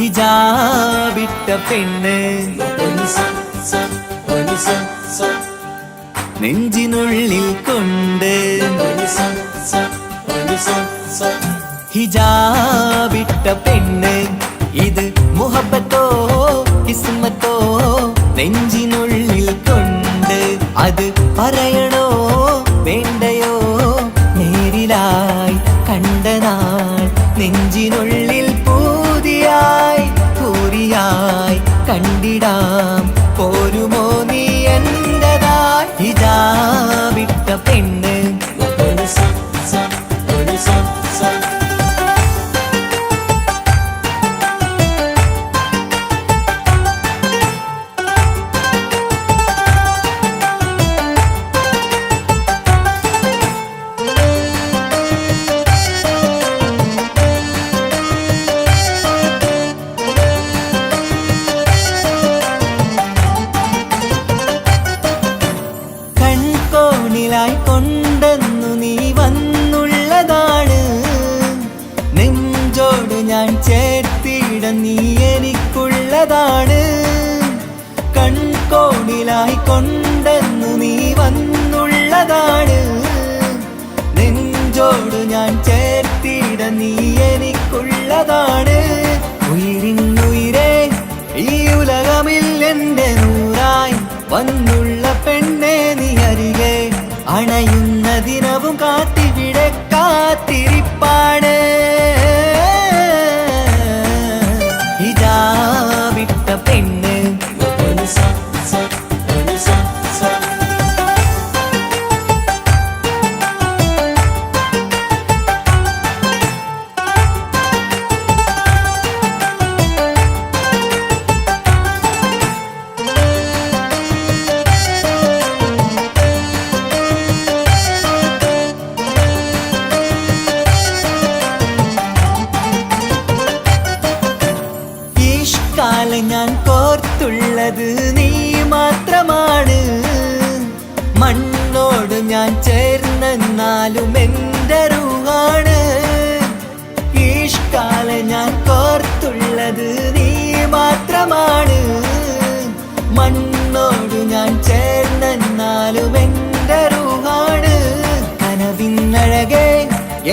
ഹിജാബിട്ട പെണ്ണ് നെഞ്ചിനുള്ളിൽ കൊണ്ട് ഹിജാബിട്ട പെണ്ണ് ഇത് മുഹബത്തോ കിസ്മത്തോ നെഞ്ചിനുള്ളിൽ കൊണ്ട് അത് പറയണോ വേണ്ടയോ നേരിലായി കണ്ട നാൾ നെഞ്ചിനുള്ളിൽ പൂതിയായി പൂരിയായി കണ്ടിടാം പോരുമോ നീ എന്റതായി ഹിജാബിട്ട പെണ്ണ് കൊണ്ടെന്നു നീ വന്നുള്ളതാണ് നെഞ്ചോട് ഞാൻ ചേർത്തിട നീ എനിക്കുള്ളതാണ് കൺകോണിലായി കൊണ്ടെന്നു നീ വന്നുള്ളതാണ് നെഞ്ചോട് ഞാൻ ചേർത്തിട നീ എനിക്കുള്ളതാണ് ഉയിരിന്നുയിരേ ഈ ഉലകമിൽ എന്റെ നൂറായി വന്നുള്ള പെണ്ണെ നീ അരികെ അണയുന്ന ദിനവും കാത്തിവിടെ കാത്തിരിപ്പാണ് ഹിജാബിട്ട പെണ്ണ് ഞാൻ കോർത്തുള്ളത് നീ മാത്രമാണ് മണ്ണോട് ഞാൻ ചേർന്നെന്നാലും എൻ്റെ റൂഹാണ് ഈഷ്കാല ഞാൻ കോർത്തുള്ളത് നീ മാത്രമാണ് മണ്ണോട് ഞാൻ ചേർന്നെന്നാലും എൻ്റെ റൂഹാണ് കനവിന്നഴകെ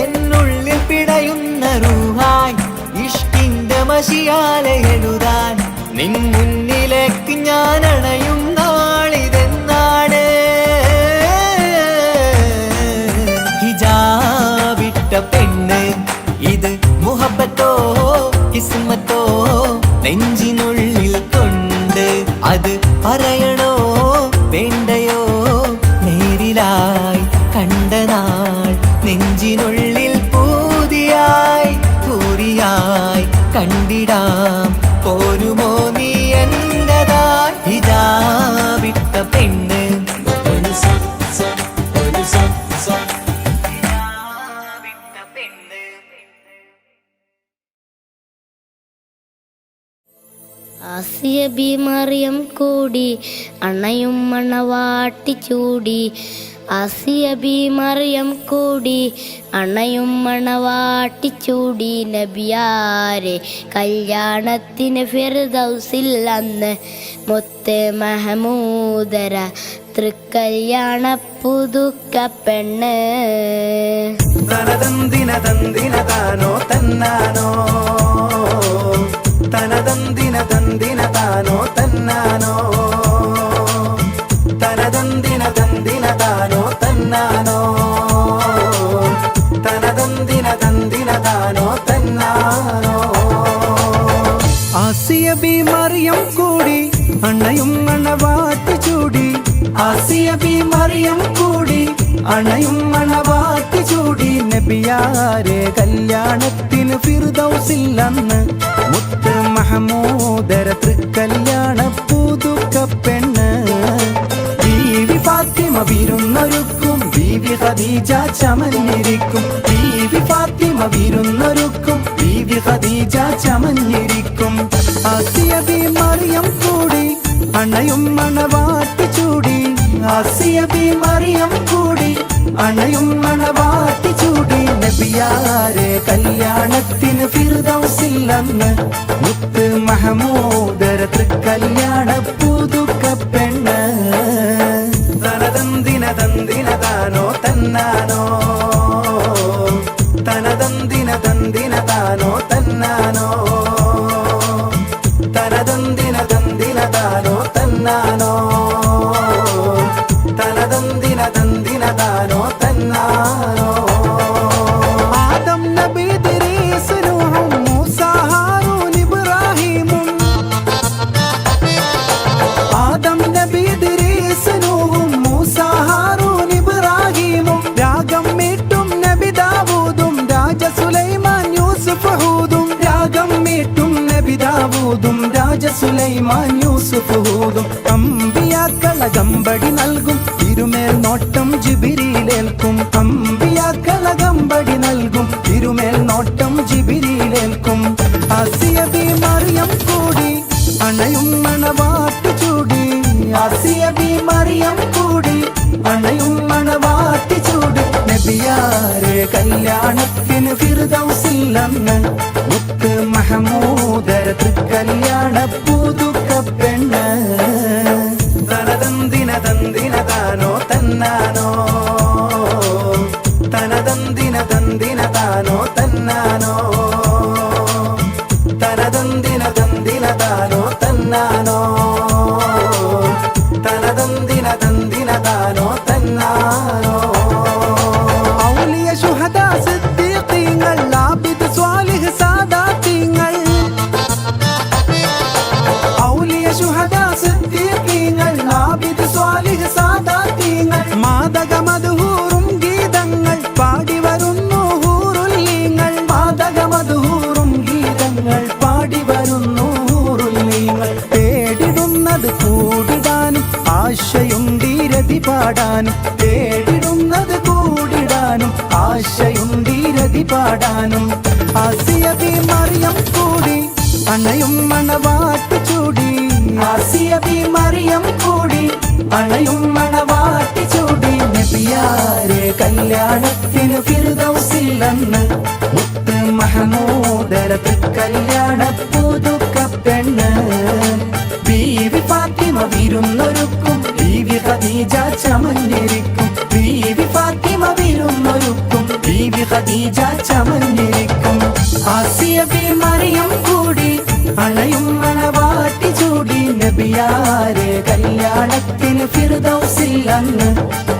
എന്നുള്ളിൽ പിടയുന്ന റൂഹായി ഇഷ്കിന്റെ മഷിയാലെ എഴുതാൻ നിൻ മുന്നിലേക്ക് ഞാൻ അണയും നാളിതെന്നാണ് ഹിജാബിട്ട പെണ്ണ് ഇത് മുഹബത്തോ കിസ്മത്തോ നെഞ്ചിനുള്ളിൽ കൊണ്ട് അത് പറയണോ വേണ്ടയോ നേരിലായി കണ്ട നാൾ നെഞ്ചിനുള്ളിൽ പൂതിയായി പൂരിയായി കണ്ടിടാം പോരുമോ നീ എന്റതായി ഹിജാബിട്ട പെണ്ണ് ആസിയ ബി മറിയം കൂടി അണയും മണവാട്ടി ചൂടി ആസിയ ബി മറിയം കൂടി അണയും മണവാട്ടി ചൂടി നബിയാരെ കല്യാണത്തിന് ഫിർദൗസിൽ അന്ന് മുത്ത് മഹമൂദര തൃക്കല്യാണ പുതുക്ക പെണ്ണ് തനതന്തിന തന്തിന താനോ തന്നാനോ തനതന്തിന തന്തിന താനോ തന്നാനോ തനതന്തിന തന്തിന താനോ തന്നാനോ തനതന്തിന തന്തിന താനോ തന്നാനോ ആസിയ ബി മറിയം കൂടി അണയും മണവാട്ടി ചൂടി ആസിയ ബി മറിയം കൂടി അണയും മണവാട്ടി ചൂടി നബിയാരെ കല്യാണത്തിന് ഫിർദൗസിൽ അന്ന് മുത്ത് മഹമൂദര തൃക്കല്യാണ പുതുക്ക പെണ്ണ് ബീവി ഫാത്തിമ വിരുന്നൊരുക്കും ബീവി ഖദീജ ചമഞ്ഞിരിക്കും ബീവി ഫാത്തിമ വിരുന്നൊരുക്കും ബീവി ഖദീജ ചമഞ്ഞിരിക്കും ആസിയ ബി മറിയം കൂടി അണയും മണവാട്ടി ചൂടി ആസിയ ബി മറിയം കൂടി അണയും മണവാട്ടി ചൂടി നബിയാരെ കല്യാണത്തിന് ഫിർദൗസിൽ ഫിർദൗസില്ലന്ന് മുത്ത് മഹമൂദര തൃക്കല്യാണ പുതുക്കപ്പെണ്ണ് തനതന്തിന തന്തിന താനോ തന്നാനോ തനതന്തിന തന്തിന താനോ തന്നാനോ തനതന്തിന തന്തിന താനോ തന്നാനോ തനതന്തിന തന്തിന താനോ തന്നാനോ ആദം നബി ഇദ്രീസ് നൂഹും മൂസ ഹാറൂൻ ഇബ്രാഹീമും ആദം നബി ഇദ്രീസ് നൂഹും മൂസ ഹാറൂൻ ഇബ്രാഹീമും രാഗം മീട്ടും നബി ദാവൂദും രാജ സുലൈമാൻ യൂസുഫ് ഹൂദും രാഗം മീട്ടും നബി ദാവൂദും രാജ സുലൈമാൻ യൂസുഫ് ഹൂദും അമ്പിയാക്കളകമ്പടി നൽകും തിരുമേൽ നോട്ടം ജിബിരിയിലേൽക്കും അമ്പിയാക്കളകമ്പടി നൽകും തിരുമേൽ നോട്ടം ജിബിരിയിലേൽക്കും ആസിയ ബി മറിയം കൂടി അണയും മണവാട്ടി ചൂടി ആസിയ ബി മറിയം കൂടി അണയും മണവാട്ടി ചൂടി നബിയാരെ കല്യാണത്തിന് ഫിർദൗസില്ലന്ന് മുത്ത് മഹമൂദര തൃക്കല്യാണ പുതുക്കപ്പെണ്ണ് തനതന്തിന തന്തിന താനോ തന്നാനോ തനതന്തിന തന്തിന താനോ തന്നാനോ തനതന്തിന തന്തിന താനോ തന്നാനോ തനതന്തിന തന്തിന താനോ തന്നാനോ ഔലിയ ശുഹദാ സിദ്ദീഖീങ്ങൾ ആബിദ് സ്വാലിഹ് സാദാത്തീങ്ങൾ ഔലിയ ശുഹദാ സിദ്ദീഖീങ്ങൾ ആബിദ് സ്വാലിഹ് സാദാത്തീങ്ങൾ മാദക മദ്ഹൂറും ഗീതങ്ങൾ പാടി വരുന്നു ഹൂറുല്ലീങ്ങൾ മാദക മദ്ഹൂറും ഗീതങ്ങൾ പാടി വരുന്നു ഹൂറുല്ലീങ്ങൾ തേടിടുന്നത് കൂടിടാനും ആശയുണ്ടീരതി പാടാനും തേടിടുന്നത് കൂടിടാനും ആശയുണ്ടീരതി പാടാനും ആസിയ ബി മറിയം കൂടി അണയും മണവാട്ടി ചൂടി ആസിയ ബി മറിയം കൂടി അണയും മണവാട്ടി ചൂടി നബിയാരെ കല്യാണത്തിന് ഫിർദൗസില്ലന്ന് മുത്ത് മഹമൂദര തൃക്കല്യാണ പുതുക്കപ്പെണ്ണ് ബീവി ഫാത്തിമ വിരുന്നൊരുക്കും ബീവി ഖദീജ ചമഞ്ഞിരിക്കും ബീവി ഫാത്തിമ വിരുന്നൊരുക്കും ബീവി ഖദീജ ചമഞ്ഞിരിക്കും ആസിയ ബി മറിയം കൂടി അണയും മണവാട്ടി ചൂടി നബിയാരെ കല്യാണത്തിന് ഫിർദൗസില്ലന്ന്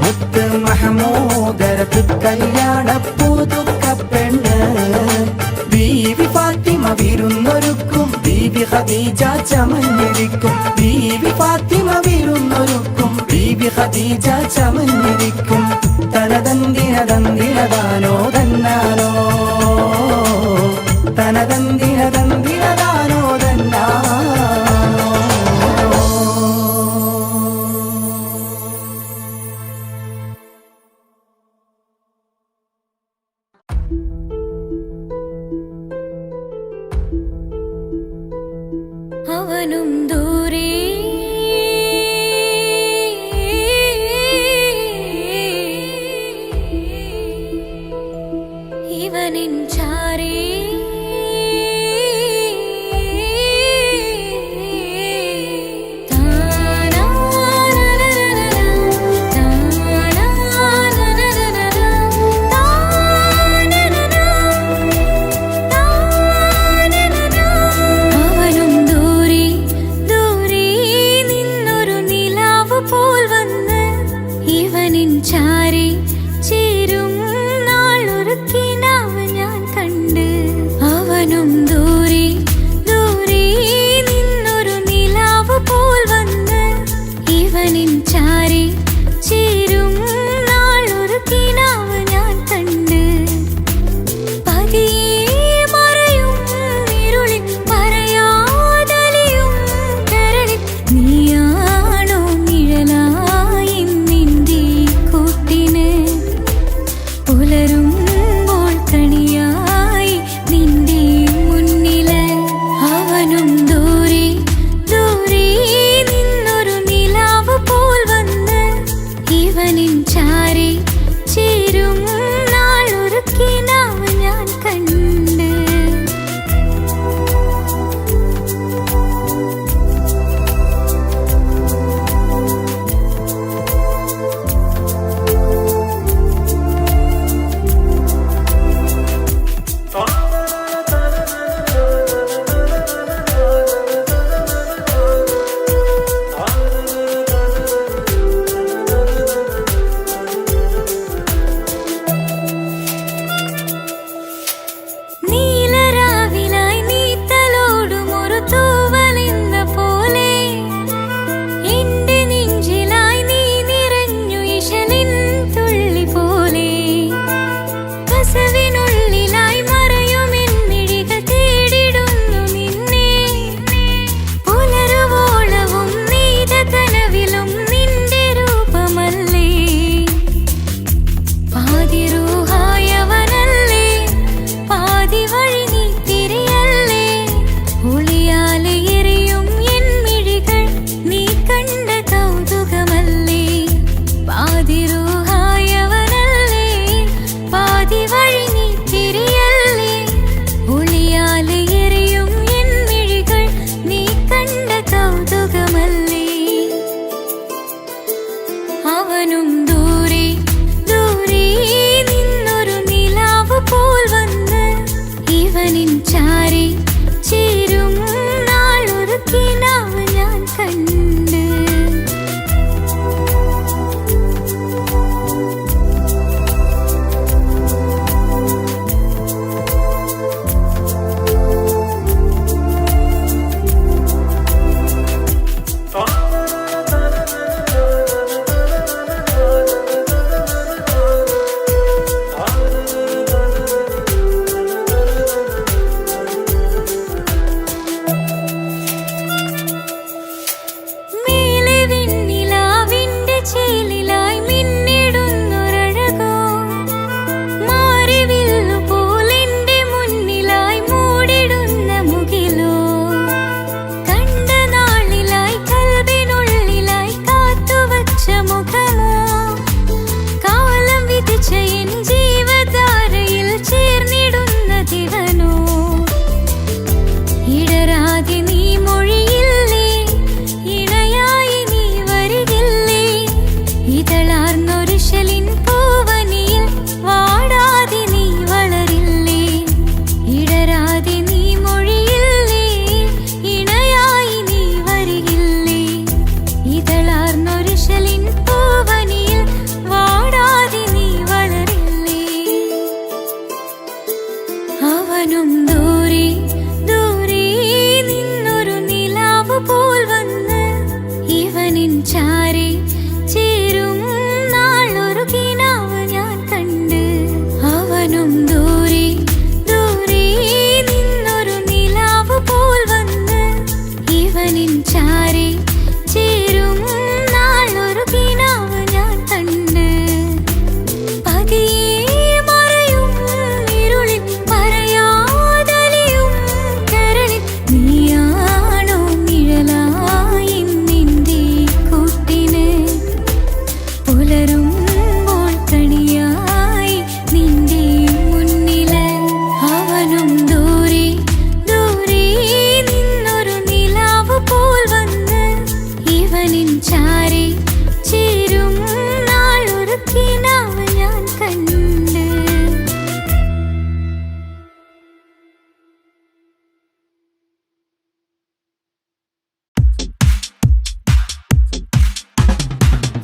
മുത്ത് മഹമൂദര തൃക്കല്യാണ പുതുക്കപ്പെണ്ണ് ബീവി ഫാത്തിമ വിരുന്നൊരുക്കും ബീവി ഖദീജ ചമഞ്ഞിരിക്കും ബീവി ഫാത്തിമ വിരുന്നൊരുക്കും ബീവി ഖദീജ ചമഞ്ഞിരിക്കും തനതന്തിന തന്തിന താനോ തന്നാനോ തനതന്തിന തന്തിന താനോ തന്നാനോ അവനും ദൂരെ ഇവനിൻ ചാരേ അവനും ദൂരെ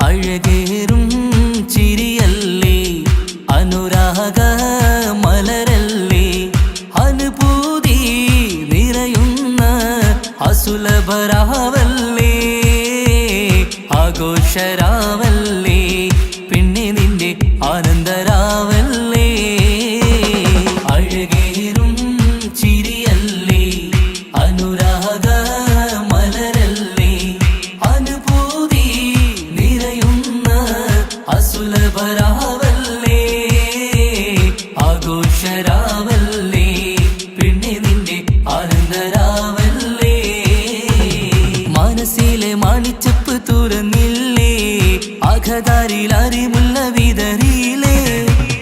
അഴകേറും ചിരിയല്ലേ അനുരാഗ മലരല്ലേ അനുഭൂതി നിറയുന്ന അസുലഭരാവല്ലേ ആഘോഷരാവല്ലേ പിന്നെ നിന്റെ ആനന്ദരാവല്ലേ അഴകേറും ചിരിയല്ലേ അനുരാഗ മലരല്ലേ അനുഭൂതി നിറയുന്ന അസുലഭരാവല്ലേ ആഘോഷരാവല്ലേ പിന്നെ നിന്റെ ആനന്ദരാവല്ലേ മനസ്സിലെ മാണിച്ചപ്പ് തുറന്നില്ലേ അഖദാരിൽ അറിമുല്ല വിതറിയില്ലേ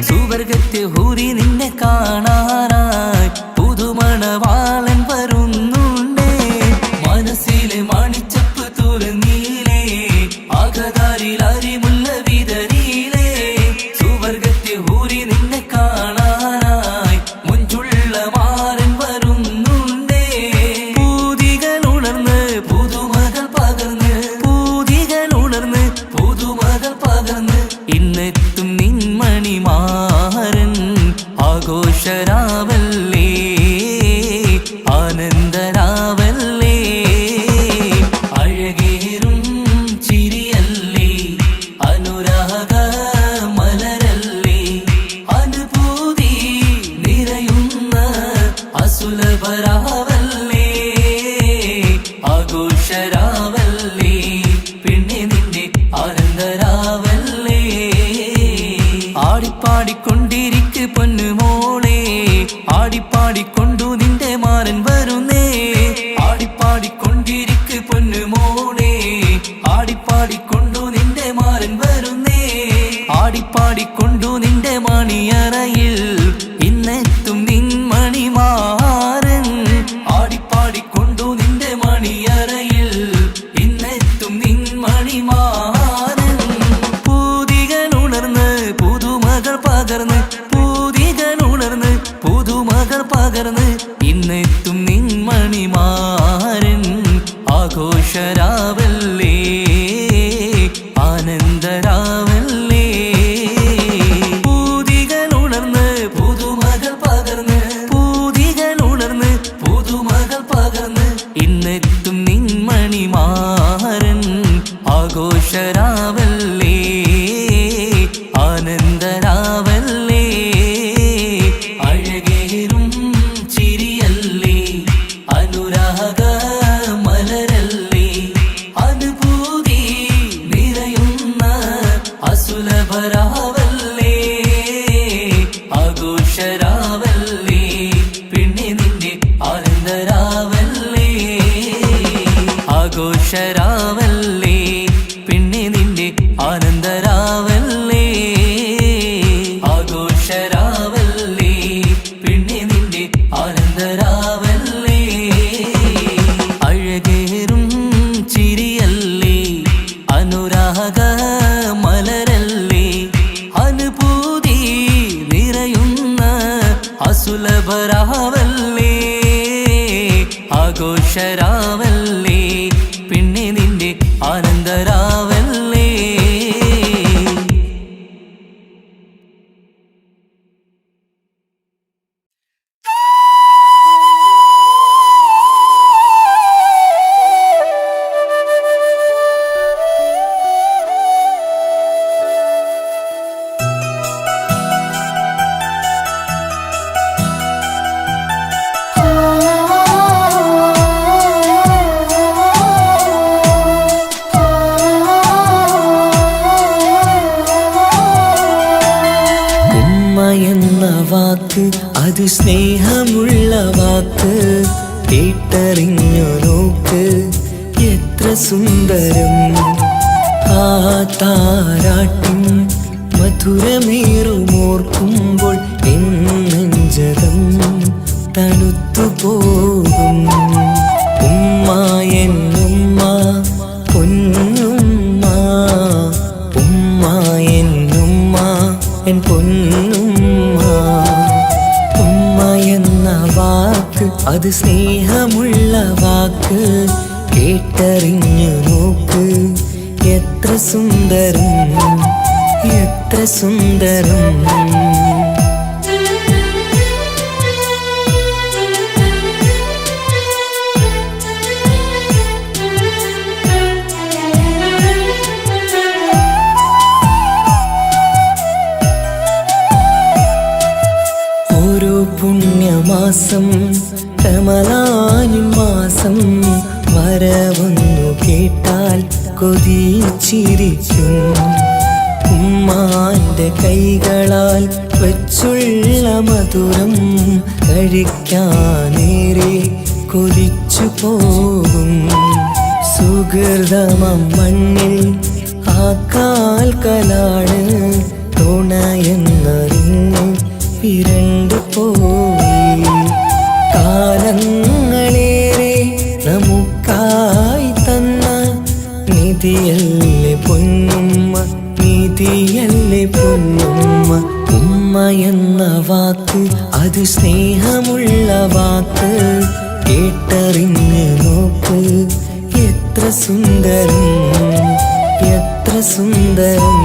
സുവർഗത്തെ ഹൂറി നിന്നെ കാണാനായി പുതുമണവാളൻ വരുന്നുണ്ടേ മനസ്സിലെ മാണിച്ചപ്പ് തുറന്നില്ലേ അഖദാരിൽ അറിമുല്ല വിതറിയില്ലേ സുവർഗത്തെ ഹൂറി നിന്നെ കാണാനായി മുഞ്ചുള്ള മാരൻ വരുന്നുണ്ടേ പൂതികൾ ഉണർന്ന് പുതുമകൾ പകർന്ന് പൂതികൾ ഉണർന്ന് പുതുമകൾ പകർന്ന് ഇന്നെത്തും നിൻമണിമാരൻ ആഘോഷരാവല്ലേ ആനന്ദരാവല്ലേ അഴകേറും ചിരിയല്ലേ അനുരാഗ മലരല്ലേ അനുഭൂതി നിറയുന്ന അസുലഭരാവല്ലേ ആഘോഷരാവല്ലേ പിന്നെ നിന്റെ ആനന്ദരാവല്ലേ ആടിപ്പാടിക്കൊണ്ടിരിക്ക് പൊന്നുമോളെ ആടിപ്പാടിക്കൊണ്ടു നിന്റെ മാരൻ വരുന്നേ ആടിപ്പാടിക്കൊണ്ടിരിക്ക് പൊന്നുമോളെ ആടിപ്പാടിക്കൊണ്ടു നിന്റെ മാരൻ വരുന്നേ ആടിപ്പാടിക്കൊണ്ടു നിന്റെ മണിയറയിൽ ഇന്നെത്തും നിൻ മണിമാരൻ ആടിപ്പാടിക്കൊണ്ടു നിന്റെ മണിയറയിൽ ഇന്നെത്തും നിൻ മണിമാരൻ പൂതികൾ ഉണർന്ന് പുതുമകൾ പകർന്ന് പൂതികൾ ഉണർന്ന് പുതുമകൾ പകർന്ന് ഇന്നെത്തും നിൻ മണിമാരൻ ആഘോഷരാവല്ലേ ആനന്ദരാവല്ലേ പൂതികൾ ഉണർന്ന് പുതുമകൾ പകർന്ന് പൂതികൾ ഉണർന്ന് പുതുമകൾ പകർന്ന് ഇന്നെത്തും നിൻ മണിമാരൻ ആഘോഷരാവല്ലേ ആനന്ദരാവല്ലേ അഴകേറും ചിരിയല്ലേ അനുരാഗ മലരല്ലേ അനുഭൂതി നിറയുന്ന അസുലഭരാവല്ലേ ആഘോഷരാവല്ലേ പിന്നെ നിന്റെ ആനന്ദരാവല്ലേ ആഘോഷരാവല്ലേ പിന്നെ നിന്റെ ആനന്ദരാവല്ലേ ആഘോഷരാവല്ലേ പിന്നെ നിന്റെ ആനന്ദരാവല്ലേ അഴകേറും ചിരിയല്ലേ അനുരാഗ മലരല്ലേ അനുഭൂതി നിറയുന്ന അസുലഭരാവല്ലേ ആഘോഷരാവല്ലേ പിന്നെ നിന്റെ ആനന്ദരാവല്ലേ വാക്ക് അത് സ്നേഹമുള്ള വാക്ക് കേട്ടറിഞ്ഞു നോക്ക് എത്ര സുന്ദരം ആ താരാട്ടിൻ മധുരമേറുമോർക്കുമ്പോൾ എൻ നെഞ്ചകം തണുത്തുപോകും ഉമ്മ എന്നുമ്മ പൊന്നുമ്മ ഉമ്മ എന്നുമ്മ എൻ പൊന്നുമ്മ ഉമ്മ എന്ന വാക്ക് അത് സ്നേഹമുള്ള വാക്ക് കേട്ടറിഞ്ഞു നോക്ക് എത്ര എത്ര സുന്ദരം, എത്ര സുന്ദരം. ഓരോ പുണ്യമാസം കമലാനിൻ മാസം വരവൊന്നു കേട്ടാൽ കൊതിച്ചിരിക്കും. ഉമ്മാന്റെ കൈകളാൽ വച്ചുള്ള മധുരം കഴിക്കാനേറെ കൊതിച്ചു പോകും. സുഹൃതമം മണ്ണിൽ ആ കാൽക്കലാണ് തുണയെന്നറിഞ്ഞ് പിരണ്ടു പോയി. കാലങ്ങളേറെ നമുക്കായി തന്ന നിധിയല്ലേ പൊന്നുമ്മ, നിധിയല്ലേ പൊന്നുമ്മ. ഉമ്മ എന്ന വാക്ക് അത് സ്നേഹമുള്ള വാക്ക്, കേട്ടറിഞ്ഞ് നോക്ക് എത്ര സുന്ദരം, എത്ര സുന്ദരം.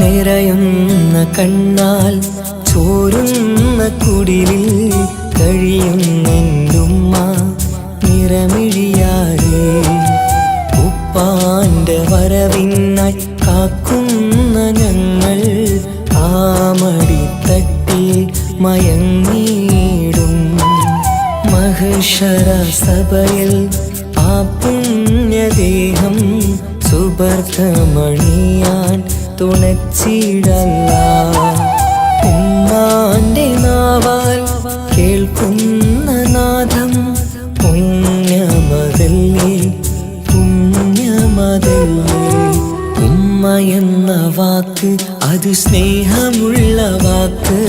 നിറയുന്ന കണ്ണാൽ ചോരുന്ന കുടിലിൽ കഴിയുന്നുമ്മ നിറമിഴിയാതെ. ഉപ്പാന്റെ വരവിനായി കാക്കുന്ന ഞങ്ങൾ ആ മടിത്തട്ടിൽ മയങ്ങിയിടും. മഹശര സഭയിൽ ആ പുണ്യദേഹം സുബർക്കമണിയാൻ തുണച്ചിടല്ല. ഉമ്മാന്റെ നാവാൽ കേൾക്കുന്ന നാദം പുണ്യമതല്ലേ, പുണ്യമതല്ലേ. ഉമ്മ എന്ന വാക്ക് അത് സ്നേഹമുള്ള വാക്ക്,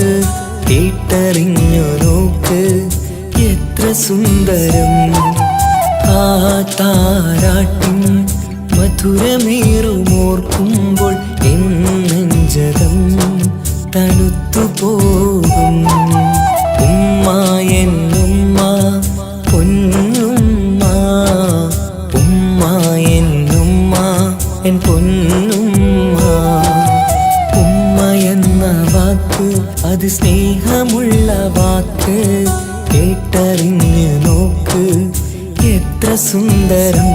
കേട്ടറിഞ്ഞു നോക്ക് എത്ര സുന്ദരം. ആ താരാട്ടിൻ മധുരമേറുമോർക്കുമ്പോൾ നെഞ്ചകം തണുത്തു പോകും. ഉമ്മ എന്നുമ്മ പൊന്നുമ്മ, ഉമ്മ എന്നുമ്മ എൻ പൊന്നുമ്മ. ഉമ്മ എന്ന വാക്ക് അത് സ്നേഹമുള്ള വാക്ക്, കേട്ടറിഞ്ഞ് നോക്ക് എത്ര സുന്ദരം,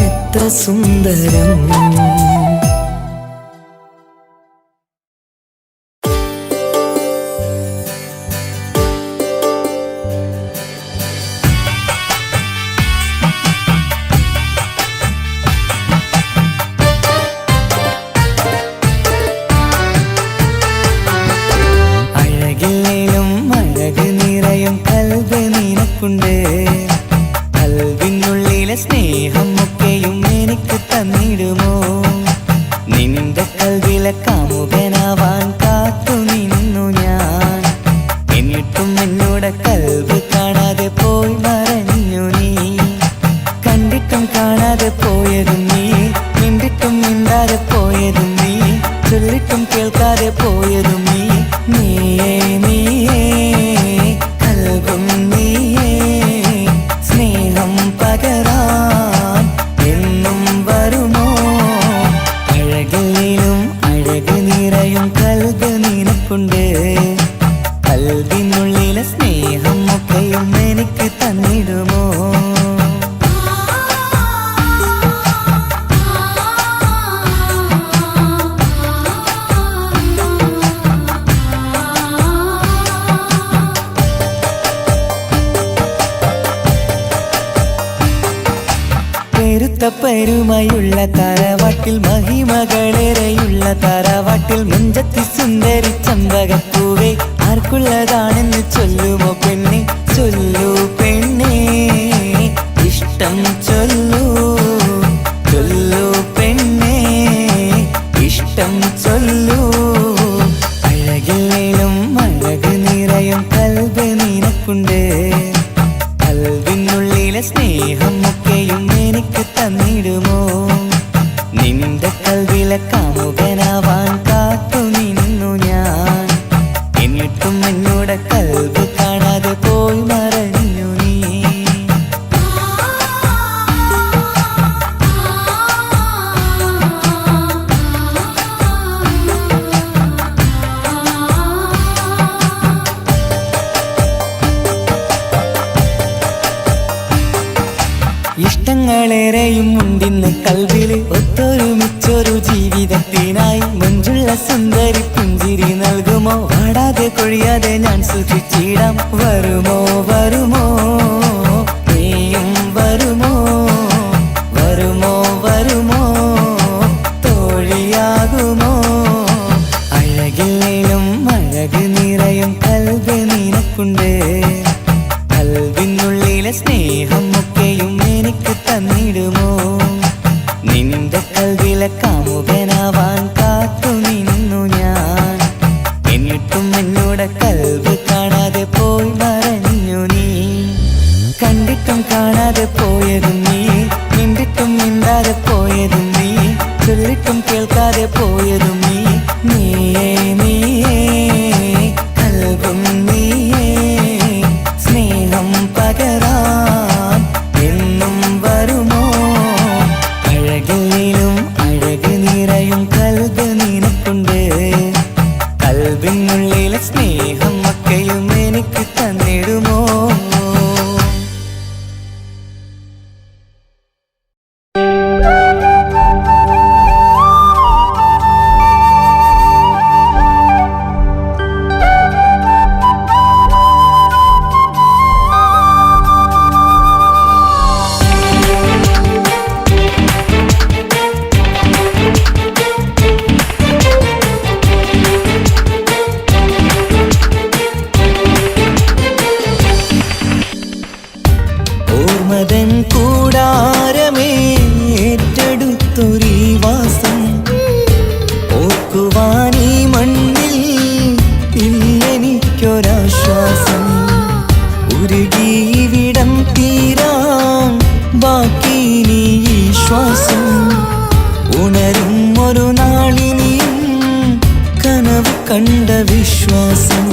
എത്ര സുന്ദരം. അഴകില്ലേലും അഴക് നിറയും കൽബ് നിനക്കുണ്ട്. കൽബിനുള്ളിലെ സ്നേഹം ഒക്കെയും എനിക്ക് തന്നിടുമോ? നിന്റെ കൽബിലെ കാമുകനാവാൻ കാത്തു നിന്നു ഞാൻ. എന്നിട്ടും എന്നോട് കൽബ് കാണാതെ പോയി മറഞ്ഞു നീ. കണ്ടിട്ടും കാണാതെ പോയതും നീ, മിണ്ടിട്ടും മിണ്ടാതെ പോയതും നീ, ചൊല്ലിട്ടും കേൾക്കാതെ പോയതും നീ. നീയേ നീയേ കൽബും നീയേ, സ്നേഹം പകരാൻ എന്നും വരുമോ? അഴകിലും അഴക് നിറയും കൽബ് നിനക്കുണ്ട്. കൽബിനുള്ളിലെ സ്നേഹം ഒക്കെയും എനിക്ക് തന്നിടുമോ? പെരുമയുള്ള തറവാട്ടിൽ മഹിമകളേറെയുള്ള തറവാട്ടിൽ മുഞ്ചത്തി സുന്ദരി ചമ്പകപ്പൂവേ, ആർക്കുള്ളതാണെന്ന് ചൊല്ലുമോ പെണ്ണെ, ചൊല്ലൂ പെണ്ണേ. ഇഷ്ടം ചൊല്ലൂ, ചൊല്ലൂ പെണ്ണേ, ഇഷ്ടം ചൊല്ലൂ. അഴകില്ലേലും അഴക് നിറയും കൽബ് നിനക്കുണ്ട്. കൽബിനുള്ളിലെ സ്നേഹം ഒക്കെയും എനിക്ക് തന്നിടുമോ? ഇഷ്ടങ്ങളേറെയും ഉണ്ടിന്ന് കൽവില് ഒത്തൊരുമിച്ചൊരു ജീവിതത്തിനായി മഞ്ജുള്ള സുന്ദരി പുഞ്ചിരി നൽകുമോ പാടാതെ കൊഴിയാതെ ഞാൻ സൂക്ഷിച്ചിടാം വരുമോ വരുമോ നീയും വരുമോ വരുമോ വരുമോ തോഴിയാകുമോ അഴകില്ലേലും അഴക് നിറയും കൽബ് നിനക്കുണ്ട് കൽബിനുള്ളിലെ സ്നേഹം ഒക്കെയും എനിക്ക് തന്നിടുമോ നിന്റെ കൽവിലെ കാമുകനാവാൻ കാത്തു നിന്നു ഞാൻ എന്നിട്ടും എന്നോട് കൽബ് കാണാതെ പോയി മറഞ്ഞു നീ കണ്ടിട്ടും കാണാതെ പോയതും നീ മിണ്ടിട്ടും മിണ്ടാതെ പോയതും നീ ചൊല്ലിട്ടും കേൾക്കാതെ പോയതും നീ നീയേ നീയേ കൽബും നീയേ സ്നേഹം പകരാൻ എന്നും വരുമോ അഴകിലും അഴക് നിറയും കൽബ് നിനക്കുണ്ട് കൽബിനുള്ളിലെ സ്നേഹം ഒക്കെയും എനിക്ക് തന്നിടുമോ ഓർമ്മതൻ കൂടാരമേ ഏറ്റെടുത്തൊരീ വാസം ഓർക്കുവാനീ മണ്ണിൽ ഇല്ലെനിക്കൊരാശ്വാസം ഉരുകിവിടം തീരാൻ ബാക്കി നീ ഈ ശ്വാസം ഉണരും ഒരു നാളിനിയും കനവ് കണ്ട വിശ്വാസം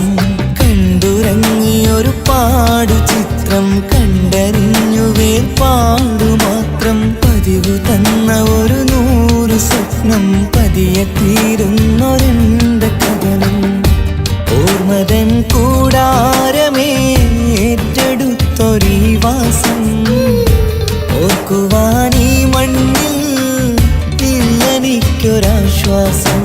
കണ്ടുറങ്ങിയൊരു പാടു ചിത്രം കണ്ടറിഞ്ഞു വേർപാടു മാത്രം പതിവു തന്ന ഒരു 100 സ്വപ്നം പതിയെ തീരുന്നൊരെന്റെ കഥനം ഓർമ്മതൻ കൂടാരമേ ഏറ്റെടുത്തൊരീ വാസം ഓർക്കുവാനീ മണ്ണിൽ ഇല്ലെനിക്കൊരാശ്വാസം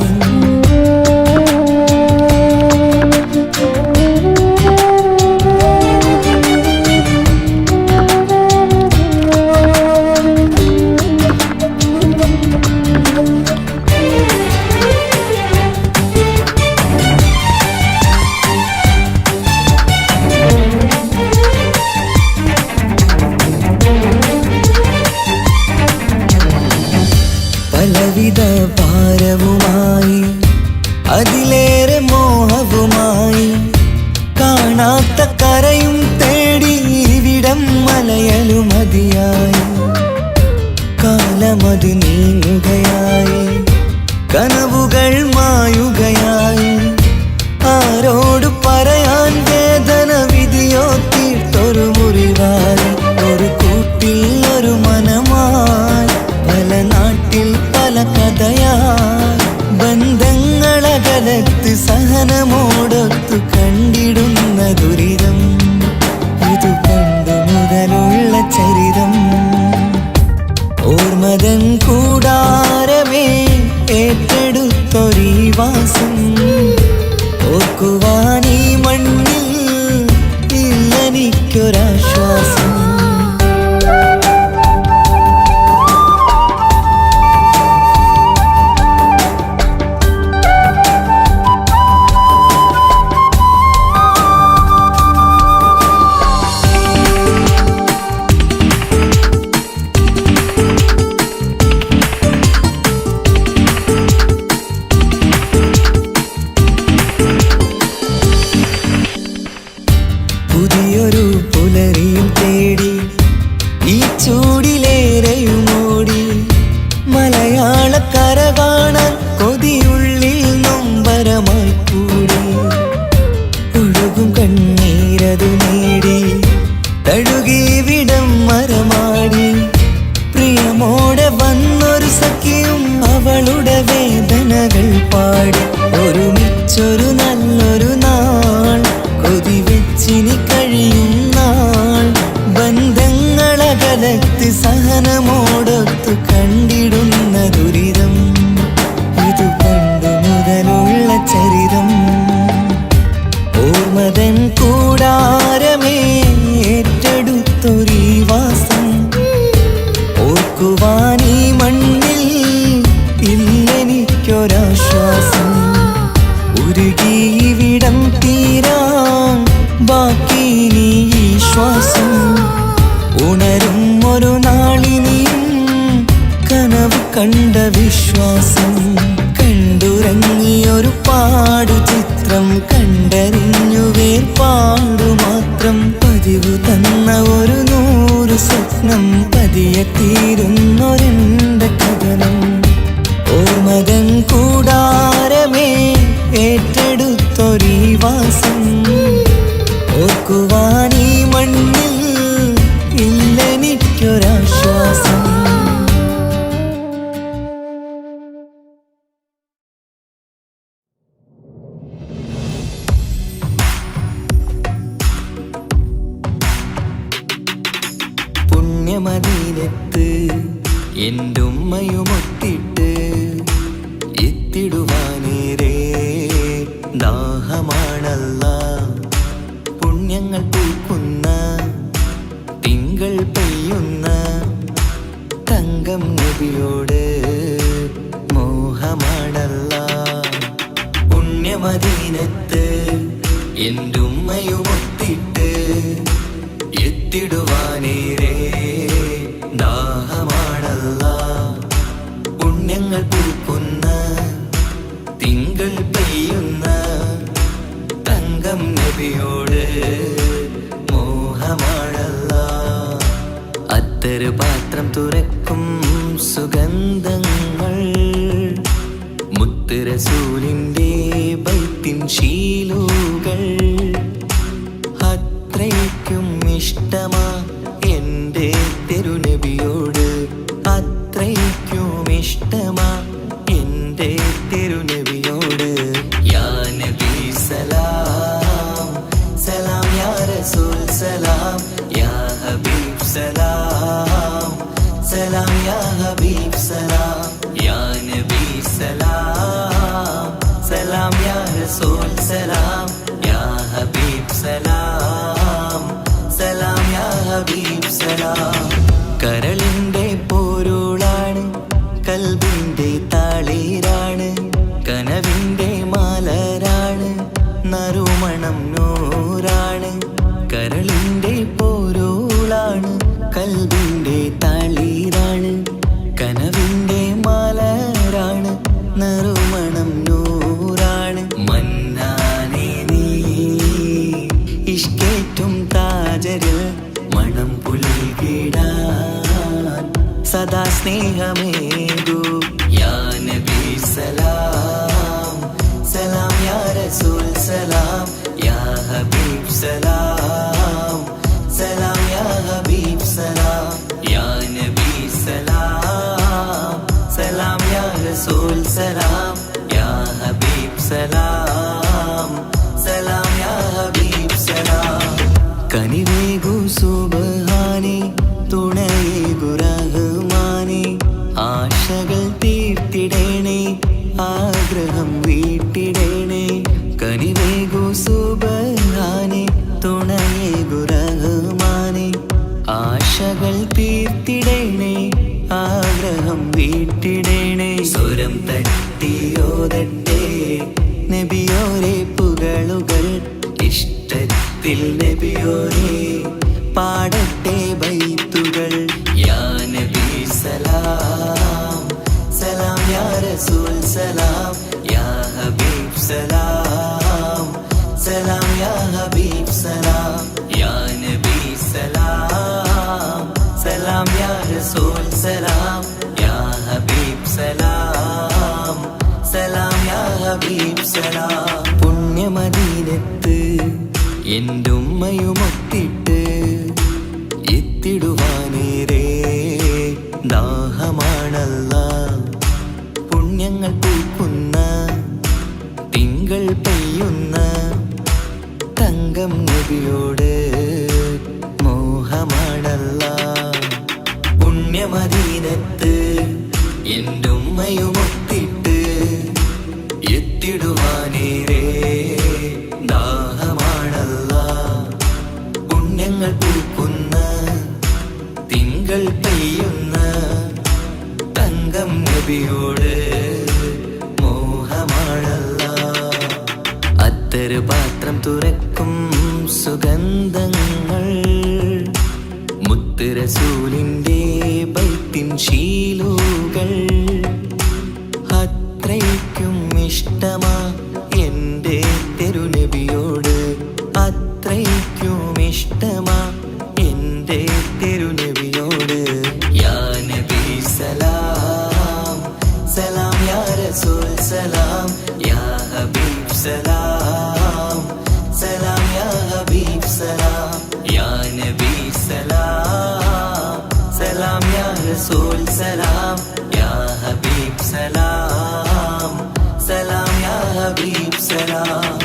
പലവിധ ഭാരവുമായി അതിലേറെ മോഹവുമായി കാണാത്ത കരയും തേടി ഇവിടം മലയലു മതിയായി കാലമത് നീങ്ങുകയായി കനവുകൾ മായുകയായി ആരോട് പറയാൻ വേദന വിധിയോ തീർത്തൊരു മുറിവായി ഒരു കൂട്ടിൽ ഒരു മനമായി പല നാട്ടിൽ പല കഥയായി ബന്ധങ്ങളകലത്ത് സഹനമോടൊത്തു കണ്ടിടുന്ന ദുരിതം ഇതു പണ്ടു മുതലുള്ള ചരിതം ഓർമ്മതൻ കൂടാരമേ ഏറ്റെടുത്തൊരീ വാസം ഓർക്കുവാനീ മണ്ണിൽ ഇല്ലെനിക്കൊരാശ്വാസം പുതിയൊരു പുലരിയും തേടി ഈ ചൂടിലേറെയുമോടി മലയാളക്കര കാണാൻ കൊതിയുള്ളിൽ നൊമ്പരമായി കൂടി ഒഴുകും കണ്ണീരതു നേടി തഴുകി വിടം മരമാടി പ്രിയമോടെ വന്നൊരു സഖിയും അവളുടെ വേദനകൾ പാടി ഒരുമിച്ചൊരു നല്ലൊരു നാൾ കൊതിവെച്ചിനി കഴിയും നാൾ ബന്ധങ്ങളകലത്ത് ഉണരും ഒരു നാളിനിയും കനവ് കണ്ട വിശ്വാസം കണ്ടുറങ്ങിയൊരു പാടു ചിത്രം കണ്ടറിഞ്ഞു വേർപാടു മാത്രം പതിവ് തന്ന ഒരു 100 സ്വപ്നം പതിയെ തീരുന്നൊരെന്റെ കഥനം ഓർമ്മതൻ കൂടാരമേ ഏറ്റെടുത്തൊരീ വാസം ഓർക്കുവാൻ ഈ മണ്ണിൽ ഇല്ലെനിക്കൊരാശ്വാസം പുണ്യമദീനത്ത് എൻ്റെ ഉമ്മയുമൊത്തിട്ട് എത്തിടുവാനേരേ ദാഹമാണല്ല പുണ്യങ്ങൾ പൂക്കുന്ന തിങ്കൾ പെയ്യുന്ന തങ്കം നബിയോട് മോഹമാണല്ല പുണ്യമദീനത്ത് എൻ്റെ ഉമ്മയുമൊത്തിട്ട് എത്തിടുവാനേരേ ദാഹമാണല്ല പുണ്യങ്ങൾ പൂക്കുന്ന തിങ്കൾ പെയ്യുന്ന തങ്കം നബിയോട് മോഹമാണല്ല അത്തറ് പാത്രം തുറക്കും സുഗന്ധങ്ങൾ മുത്ത് റസൂലിൻ്റെ ബൈത്തിൻ ശീലുകൾ അത്രയ്ക്കും ഇഷ്ടമാ എൻ്റെ തിരുനബിയോട് അത്രയ്ക്കും ഇഷ്ടമാ എൻ്റെ തിരുനബിയോട് യാ നബി സലാം സലാം യാ റസൂൽ സലാം യാ ഹബീബ് സലാം സലാം യാ ഹബീബ് സലാം യാ നബി സലാം സലാം യാ റസൂൽ സലാം യാ ഹബീബ് സലാം സലാം യാ ഹബീബ് സലാം കരളിൻ്റെ പോരുളാണ് കൽബിൻ്റെ താളീരാണ് കനവിൻ്റെ മാലരാണ് നറുമണം നൂറാണ് കരളിൻ്റെ പോരുളാണ് കൽബിൻ്റെ താളീരാണ് കനവിൻ്റെ മാലരാണ് നറുമണം നൂറാണ് മന്നാനേ നീ ഇഷ്കേറ്റും താജരിൽ മണം പുൽകിടാൻ സദാ സ്നേഹമേകൂ യാ നബി സലാം സലാം യാ റസൂൽ സലാം യാ ഹബീബ് സലാം സലാം യാ ഹബീബ് സലാം യാ നബി സലാം സലാം യാ റസൂൽ സലാം യാ ഹബീബ് സലാം സലാം യാ ഹബീബ് സലാം കനിവേകു സുബ്ഹാനേ തുണയേകു റഹ്മാനേ ആശകൾ തീർത്തിടേണേ ആഗ്രഹം വീട്ടിടേണേ കനിവേകു സുബ്ഹാനേ തുണയേകു റഹ്മാനേ ആശകൾ തീർത്തിടേണേ ആഗ്രഹം വീട്ടിടേണേ സ്വരം തട്ടിയോതട്ടെ നബിയോരെ പുകളുകൾ ഇഷ്ടത്തിൽ നബിയോരെ പാടട്ടെ ബൈത്തുകൾ യാ നബി സലാം സലാം യാ റസൂൽ സലാം യാ ഹബീബ് സലാം സലാം യാ ഹബീബ് സലാം യാ നബി സലാം സലാം യാ റസൂൽ സലാം യാ ഹബീബ് സലാം സലാം യാ ഹബീബ് സലാം പുണ്യമദീനത്ത് എൻ്റെ ഉമ്മയുമൊത്തിട്ട് എത്തിടുവാനേരേ ദാഹമാണല്ല പുണ്യങ്ങൾ പൂക്കുന്ന തിങ്കൾ പെയ്യുന്ന തങ്കം നബിയോട് മോഹമാണല്ല പുണ്യമദീനത്ത് എൻ്റെ ഉമ്മയുമൊത്തിട്ട് എത്തിടുവാനേരേ ദാഹമാണല്ല പുണ്യങ്ങൾ പൂക്കുന്ന തിങ്കൾ പെയ്യുന്ന തങ്കം നബിയോട് മോഹമാണല്ല അത്തറ് പാത്രം തുറക്കും സുഗന്ധങ്ങൾ മുത്ത് മുത്ത് റസൂലിൻ്റെ ബൈത്തിൻ ശീലുകൾ അത്രയ്ക്കും ഇഷ്ടമാ എൻ്റെ തിരുനബിയോട്, അത്രയ്ക്കും ഇഷ്ടമാ എൻ്റെ തിരുനബിയോട്. യാ നബി സലാം സലാം, യാ റസൂൽ സലാം, യാ ഹബീബ് സലാം സലാം, യാ ഹബീബ് സലാം, യാ നബി സലാം സലാം, യാ റസൂൽ സലാം, യാ ഹബീബ് സലാം സലാം, യാ ഹബീബ് സലാം.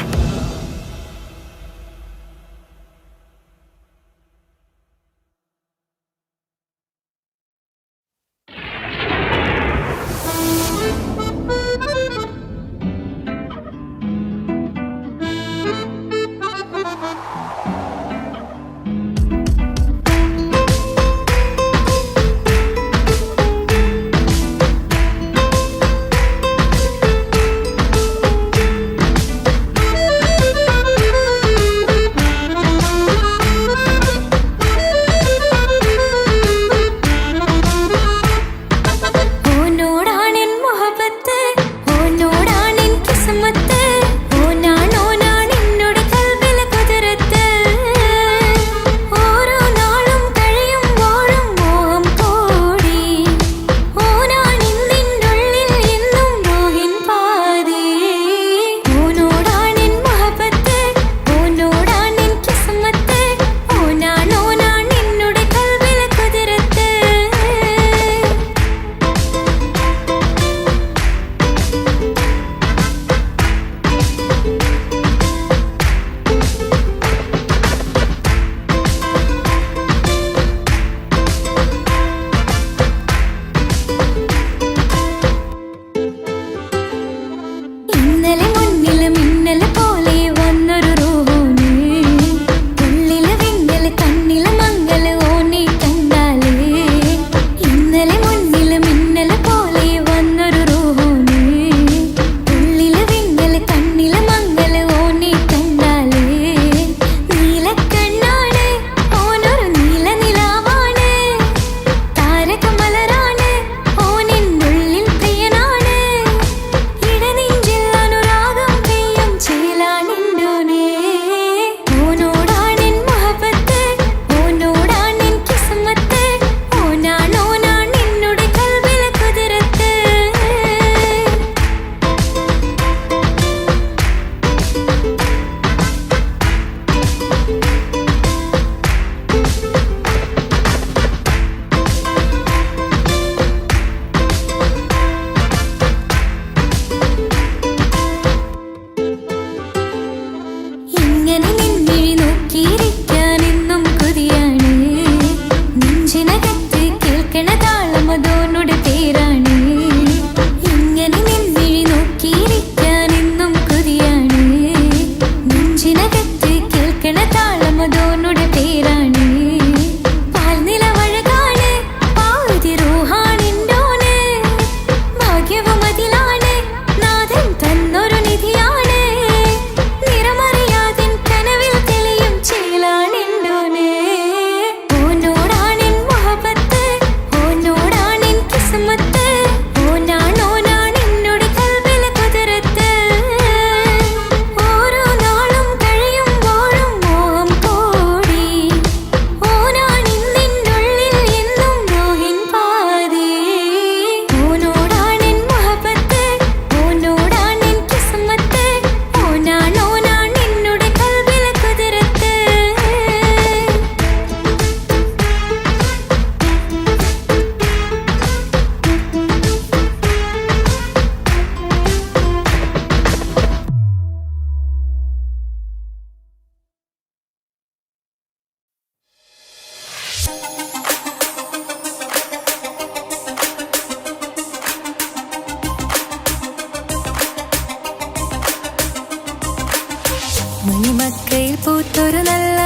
മണിമക്കയിൽ പൂത്തൊരു നല്ല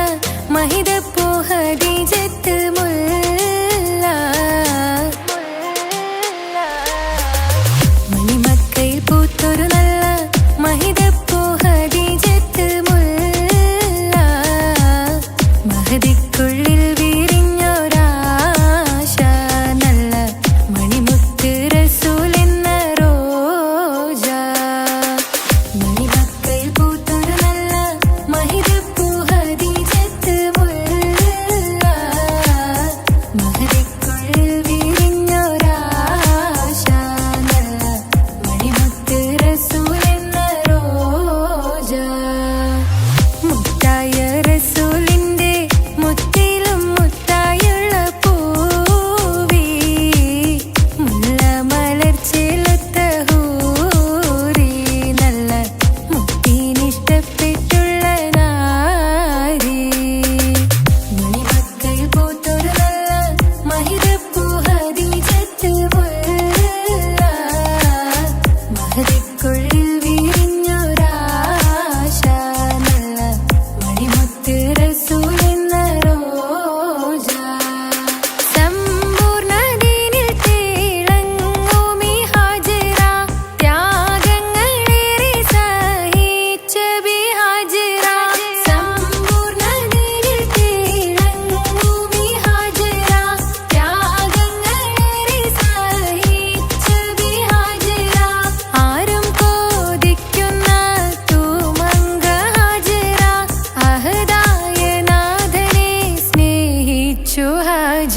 മഹിതപ്പൂ ഖദീജത്ത് മുല്ല. മണിമക്കയിൽ പൂത്തൊരു നല്ല മഹിതപ്പൂ ഖദീജത്ത് മുല്ല. മഹദിക്കുള്ളിൽ വിരിഞ്ഞൊരാ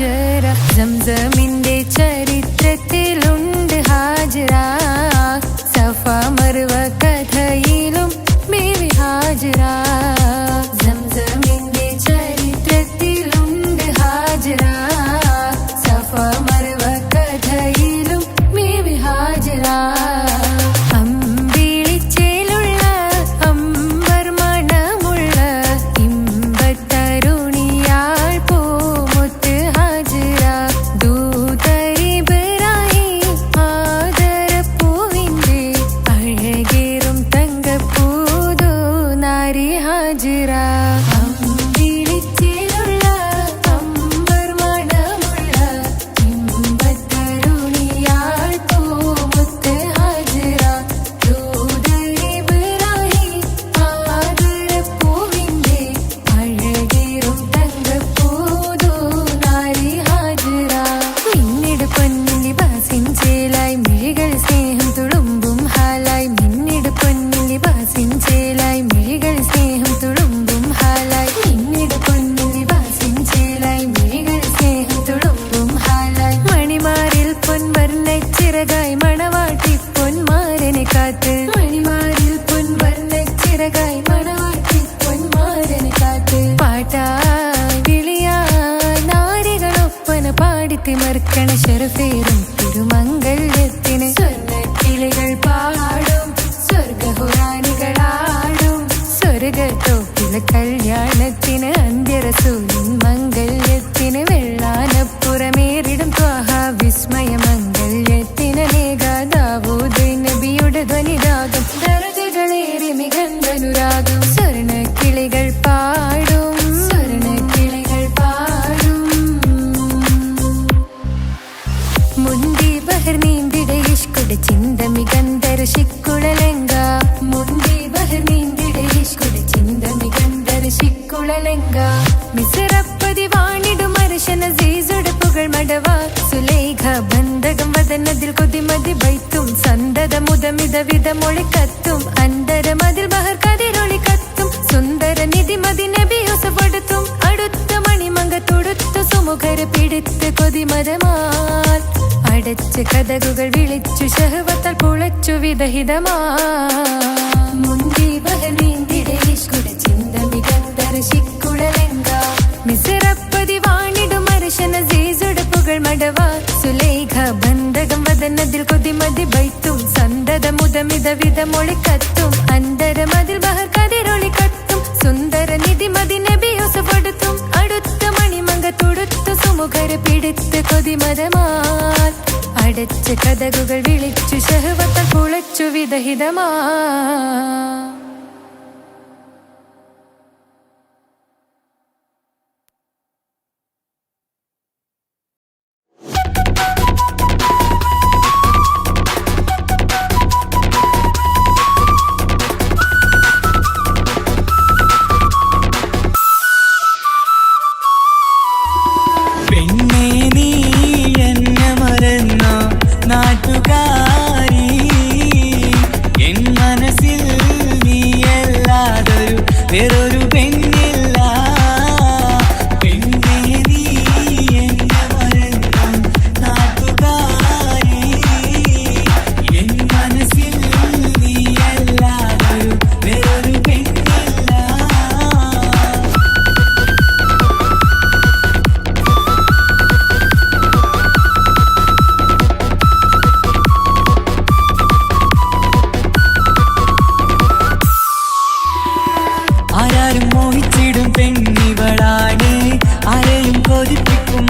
ഹാജറ സംസമിന്റെ ചരിത്രത്തിലുണ്ട് ഹാജറ സഫ മർവ കഥയിലും ബീവി ഹാജറ സംസമിന്റെ ചരിത്രത്തിലുണ്ട് ഹാജറ സഫ മർവ കഥയിലും ബീവി ഹാജറ തിമർക്കണ ശരഫേറും തിരുമംഗല്യത്തിന് സ്വർണ്ണക്കിളികൾ പാടും സ്വർഗഹുറാനികളാടും സ്വർഗത്തോപ്പിലെ കല്യാണത്തിന് അന്ത്യരസൂലിൻ മംഗല്യത്തിന് വെള്ളാനപ്പുറമേറിടും ത്വാഹ വിസ്മയ മംഗല്യത്തിന് ദാവൂദ് നബിയുടെ ധ്വനിരാഗം ദരജകളേറി മികന്ധനുരാഗം സ്വർണ്ണക്കിളികൾ പാടും സ്വർണ്ണക്കിളികൾ പാടും മുന്തി ബഹർ നീന്തിടെ ഇഷ്കുടെ ചിന്ത മികന്ധര ശിക്കുളലങ്ക മുന്തി ബഹർ നീന്തിടെ ഇഷ്കുടെ ചിന്ത മികന്ധര ശിക്കുളലങ്ക മിസറപ്പതി വാണിടും അർശന സീസുടെ പുകൾ മടവ സുലേഖ ബന്ധകം വദനതിൽ കൊതിമതി ബൈത്തും സന്തത മുതമിത വിധമൊളി കത്തും അന്തരമതിൽ ബഹർ കതിരൊളി കത്തും സുന്ദര നിധിമതി നബി യൂസഫെടുത്തും അടുത്ത മണിമങ്ക തൊടുത്ത സുമുഖര പിടിത്ത് കൊതിമതമാൽ അടച്ച് കഥകുകൾ വിളിച്ചു ശഹവത്താൽ പുളച്ചു വിദഹിതമാ മുന്തി ബഹർ നീന്തിടെ ഇഷ്കുടെ ചിന്ത മികന്ധര ശിക്കുളലങ്ക മിസറപ്പതി വാണിടും അർശന സീസുടെ പുകൾ മടവ സുലേഖ ബന്ധകം വദനതിൽ കൊതിമതി ബൈത്തും സന്തത മുതമിത വിധമൊളി കത്തും അന്തരമതിൽ ബഹർ കതിരൊളി കത്തും സുന്ദര നിധിമതി നബി യൂസഫെടുത്തും അടുത്ത മണിമങ്ക തൊടുത്ത സുമുഖര പിടിത്ത് കൊതിമതമാൽ അടച്ച് കഥകുകൾ വിളിച്ചു ശഹവത്താൽ പുളച്ചു വിദഹിതമാ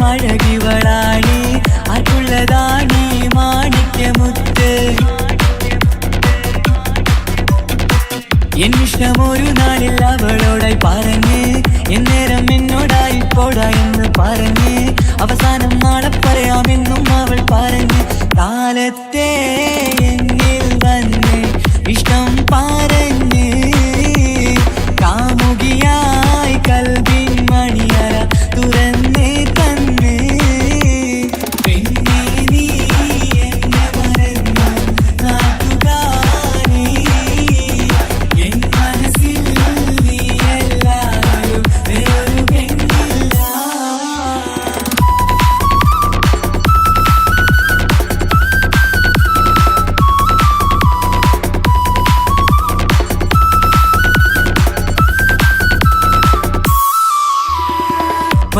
അഴകിവളാണി അതുള്ളതാണി മാണിക്യമുത്ത് എന്നിഷ്ടമൊരു നാളിൽ അവളോടായി പറഞ്ഞ് എന്നേരം എന്നോടായി പോടാ എന്ന് പറഞ്ഞ് അവസാനം നാളെ പറയാമെന്നും അവൾ പറഞ്ഞ് കാലത്തെ എന്നിൽ വന്ന് ഇഷ്ടം പറഞ്ഞ് കാമുകിയായി കൽവിൻ മണിയറ തുറന്ന് തന്ന് പിന്നെ നീ എന്നെ മറന്നു നാട്ടുകാരി എൻ മനസ്സിൽ നീ എല്ലാവരും വേറൊരു പെണ്ണില്ല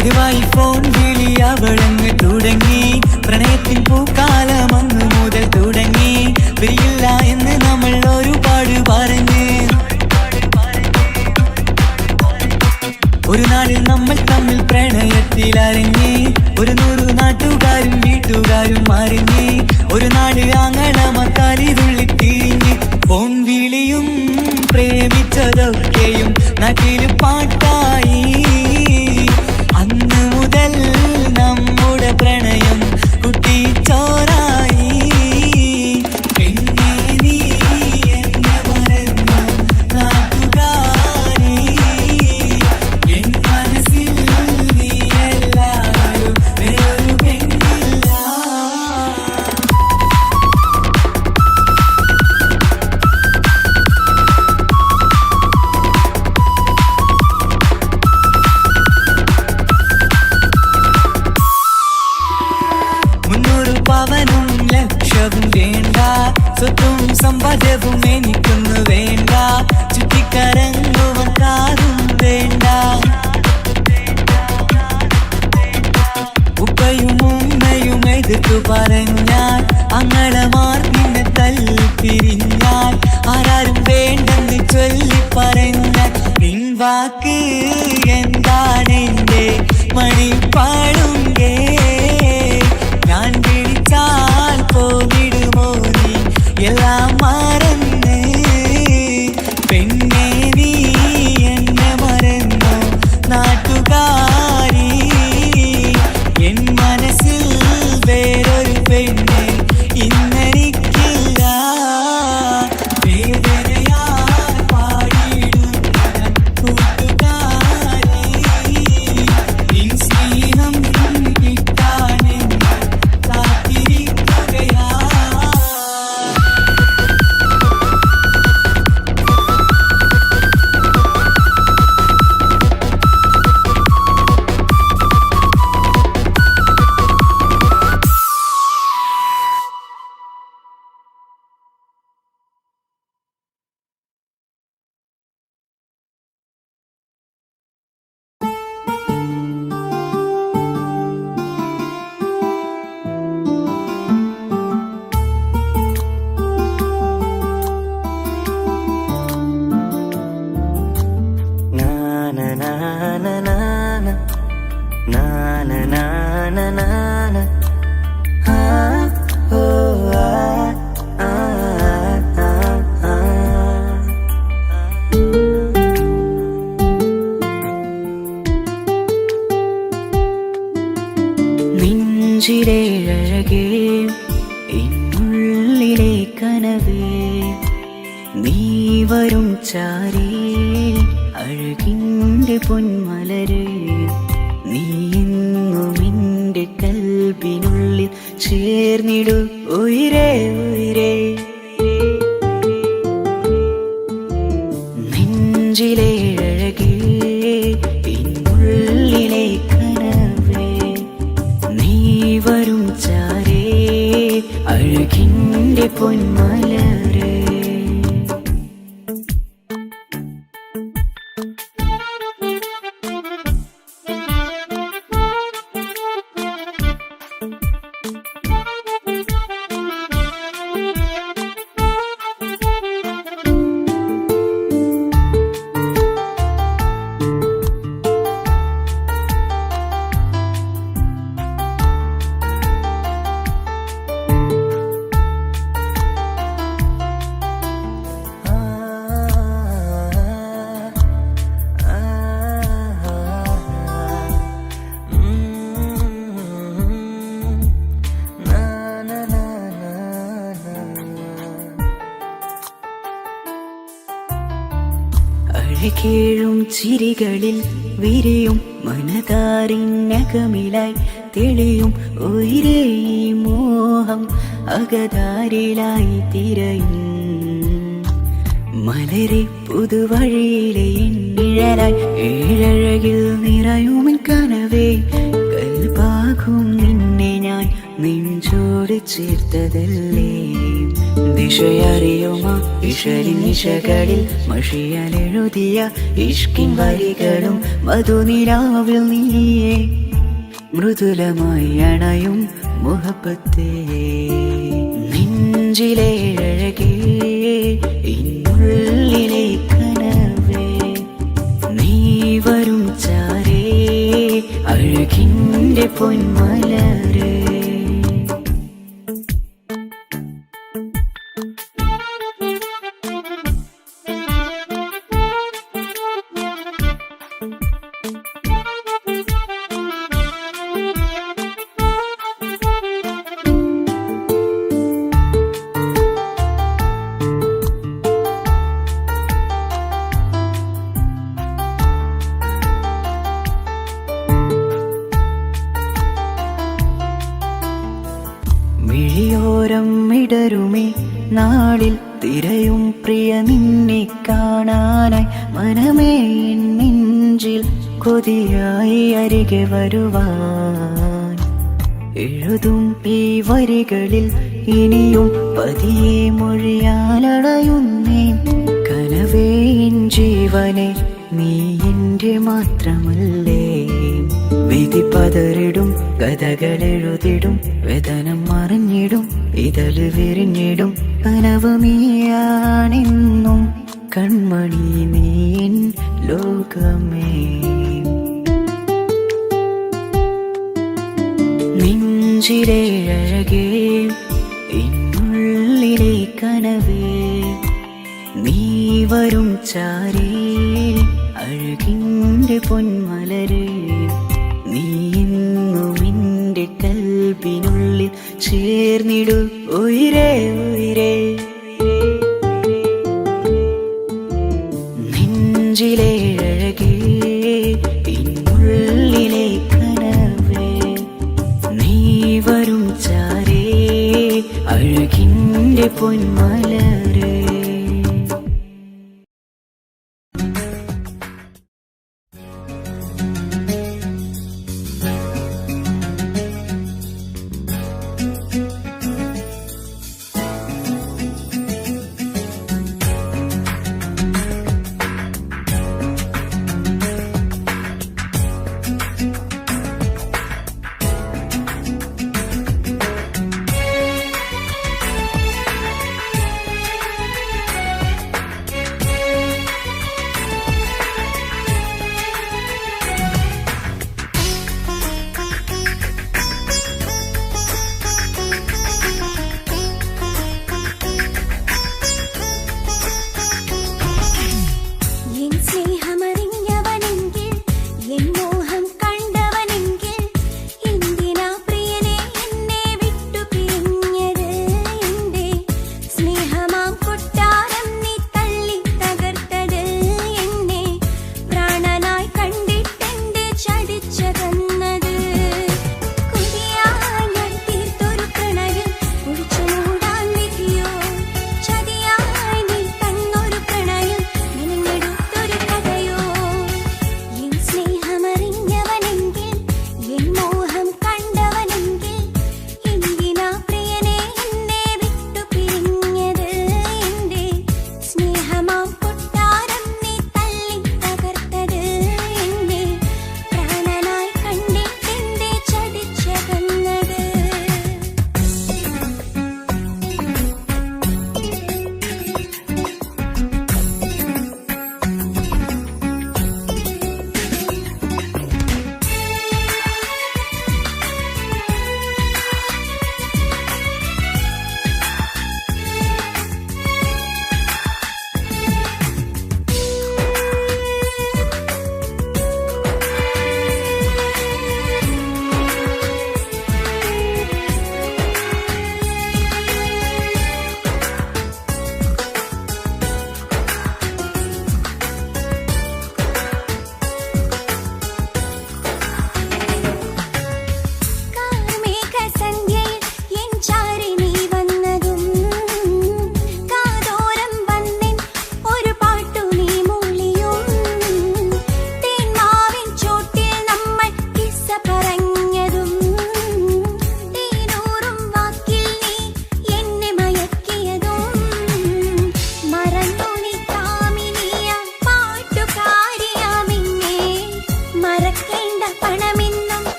പതിവായി ഫോൺ വിളി അവളങ്ങ് തുടങ്ങി. പ്രണയത്തിൻ പൂക്കാലം അന്ന് മുതൽ തുടങ്ങി. പിരിയില്ല എന്ന് നമ്മൾ ഒരുപാട് പറഞ്ഞ്. ഒരു നാളിൽ നമ്മൾ തമ്മിൽ പ്രണയത്തിൽ അറിഞ്ഞ്. 100 നാട്ടുകാരും വീട്ടുകാരും അറിഞ്ഞ്. ഒരു നാട് ആങ്ങളമക്കാലിതുള്ളി തിരിഞ്ഞ്. ഫോൺ വിളിയും പ്രേമിച്ചതൊക്കെയും നാട്ടിൽ പാട്ടായി. അന്ന് മുതൽ നമ്മുടെ പ്രണയം കുട്ടിച്ചോറായി. പിന്നെ നീ എന്നെ മറന്നു നാട്ടുകാരി. എൻ മനസ്സിൽ നീ എല്ലാവരും വേറൊരു പെണ്ണില്ല. പവനും ലക്ഷവും വേണ്ട, സ്വത്തും സമ്പാദ്യവും എനിക്കൊന്നു വേണ്ട. ചുറ്റിക്കറങ്ങുവാൻ കാറും വേണ്ട. ഉപ്പയും ഉമ്മയും എതിർത്തു പറഞ്ഞാൽ, അങ്ങളമാർ നിന്നെ തല്ലിപ്പിരിഞ്ഞാൽ, ആരാരും വേണ്ടെന്ന് ചൊല്ലി പറഞ്ഞാൽ, നിൻ വാക്ക് എന്താണെന്റെ മണിപ്പാടുങ്കേ. ഞാൻ വിളിച്ചാൽ പോവിടുമോ നീ എല്ലാം മറന്ന്. പെണ്ണെ നീ എന്നെ മറന്നു നാട്ടുകാരി. എൻ മനസ്സിൽ വേറൊരു പെണ്ണ് ഇന്നെനിക്കില്ല. വേദനയാൽ പാടിയിടുന്ന കൂട്ടുകാരി, നിൻ സ്നേഹം കിട്ടാനെന്ന് കാത്തിരിക്കുകയാ. നെഞ്ചിലെ അഴകേ, എന്നുള്ളിലെ കനവേ, നീ വരും ചാരേ അഴകിൻ്റെ പൊന്മലരേ. നീ എന്നും എൻ്റെ കൽബിനുള്ളിൽ ചേർന്നിടു ഉയിരേ ഉയിരേ. നെഞ്ചിലെ അഴകേ, എന്നുള്ളിലെ കനവേ, നീ വരും ചാരേ അഴകിൻ്റെ പൊന്മലരേ. അഴകേഴും ചിരികളിൽ വിരിയും മനതാരിനകമിലായി തെളിയും ഉയിരേ. ഈ മോഹം അകതാരിലായി തിരയും മലരെ പുതുവഴിയിലെ നിഴലായി. ഏഴഴകിൽ നിറയുമിൻ കനവേ, കൽപാകും നിന്നെ ഞാൻ നെഞ്ചോട് ചേർത്തതല്ലേ. ദിശയറിയുമോ ഇഷലിൻ നിശകളിൽ മഷിയാലെഴുതിയ ഇഷ്കിൻ വരികളും മധുനിലാവിൽ നീയേ മൃദുലമായി അണയും മുഹബത്തേ നെഞ്ചിലെ അഴകേ ഇന്നുള്ളിലെ കനവേ നീ വരും ചാരേ അഴകിൻ്റെ പൊന്മലരേ മിഴിയോരം ഇടരുമേ നാളിൽ തിരയും പ്രിയ നിന്നെ കാണാനായി മനമേ എൻ നെഞ്ചിൽ കൊതിയായി അരികെ വരുവാൻ എഴുതും ഈ വരികളിൽ ഇനിയും പതിയെ മൊഴിയാലടയുന്നേ കനവേ എൻ ജീവനെ നീ എൻ്റെ മാത്രമല്ലേ വിധി പതറിടും കഥകളെഴുതിടും വേദനം മറിഞ്ഞിടും ഇതള് വിരിഞ്ഞിടും കനവ് നീയാണെന്നും കൺമണി നീ എൻ ലോകമേ നെഞ്ചിലെ അഴകേ ഇന്നുള്ളിലെ കനവേ നീ വരും ചാരേ അഴകിൻ്റെ പൊന്മലരേ നീ എന്നും എൻ്റെ കൽബിനുള്ളിൽ ചേർന്നിടു ഉയിരേ ഉയിരേ നെഞ്ചിലെ അഴകേ ഇന്നുള്ളിലെ കനവേ നീ വരും ചാരേ അഴകിൻ്റെ പൊന്മലരേ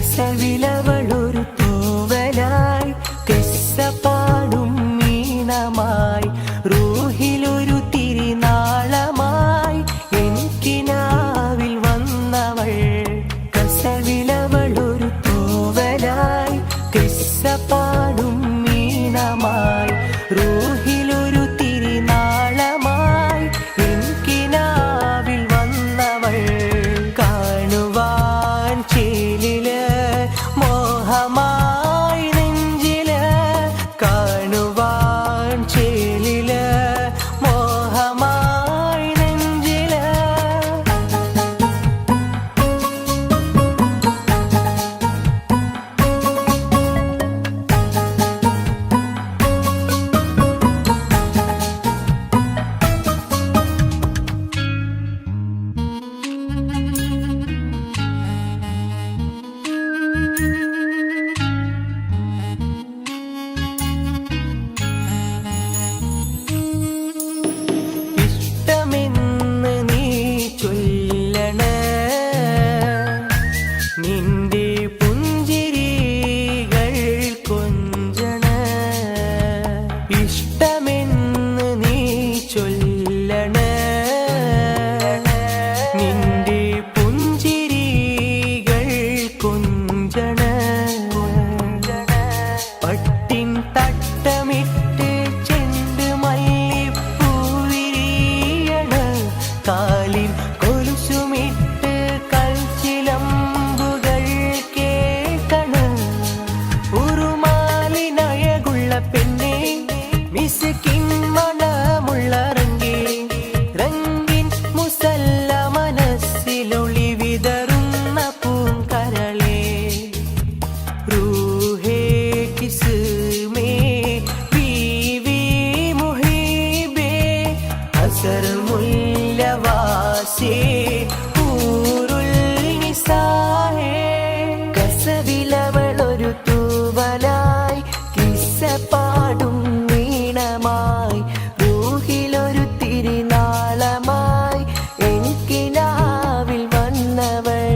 കസവിലവളൊരു തൂവലായി കിസ്സപ്പാടും മീനമായി റൂഹിലൊരു തിരിനാളമായി എനിക്കിനാവിൽ വന്നവൾ കസവിലവളൊരു തൂവലായി കിസ്സപ്പാടും മീനമായി റൂഹിലൊരു തിരിനാളമായി എനിക്കിനാവിൽ വന്നവൾ കാണുവാൻ ചേലില് മോഹമായി നെഞ്ചില് കാണുവാൻ ചേലില് മോഹമായി നെഞ്ചില് ഇഷ്ടമെന്ന് നീ ചൊല്ലണേ നിന്റെ പുഞ്ചിരികൾ കൊഞ്ചണേ ഇഷ്ടമെന്ന് നീ ചൊല്ലണേ നിന്റെ പുഞ്ചിരികൾ കൊഞ്ചണേ പട്ടിൻ തട്ടമിട്ട് ചെണ്ട് മല്ലിപ്പൂവിരിയണ് കാലിൽ കൊലുസുമിട്ട് കൽച്ചിലമ്പുകൾ കേൾക്കണ് ഉറുമാലിനഴകുള്ള പെണ്ണെ മിസ്കിൻ മണമുള്ള റംഗിൻ മുസല്ല മനസ്സിലൊളി വിതറുന്ന പൂങ്കരളേ रूहे किस्में बीवी मुहिबे असर मुल्लवासे ഊറുൽ നിസാഹേ കസവിലവളൊരു തൂവലായി കിസ്സപ്പാടും വീണമായി റൂഹിലൊരു തിരിനാളമായി എനിക്കിനാവിൽ വന്നവൾ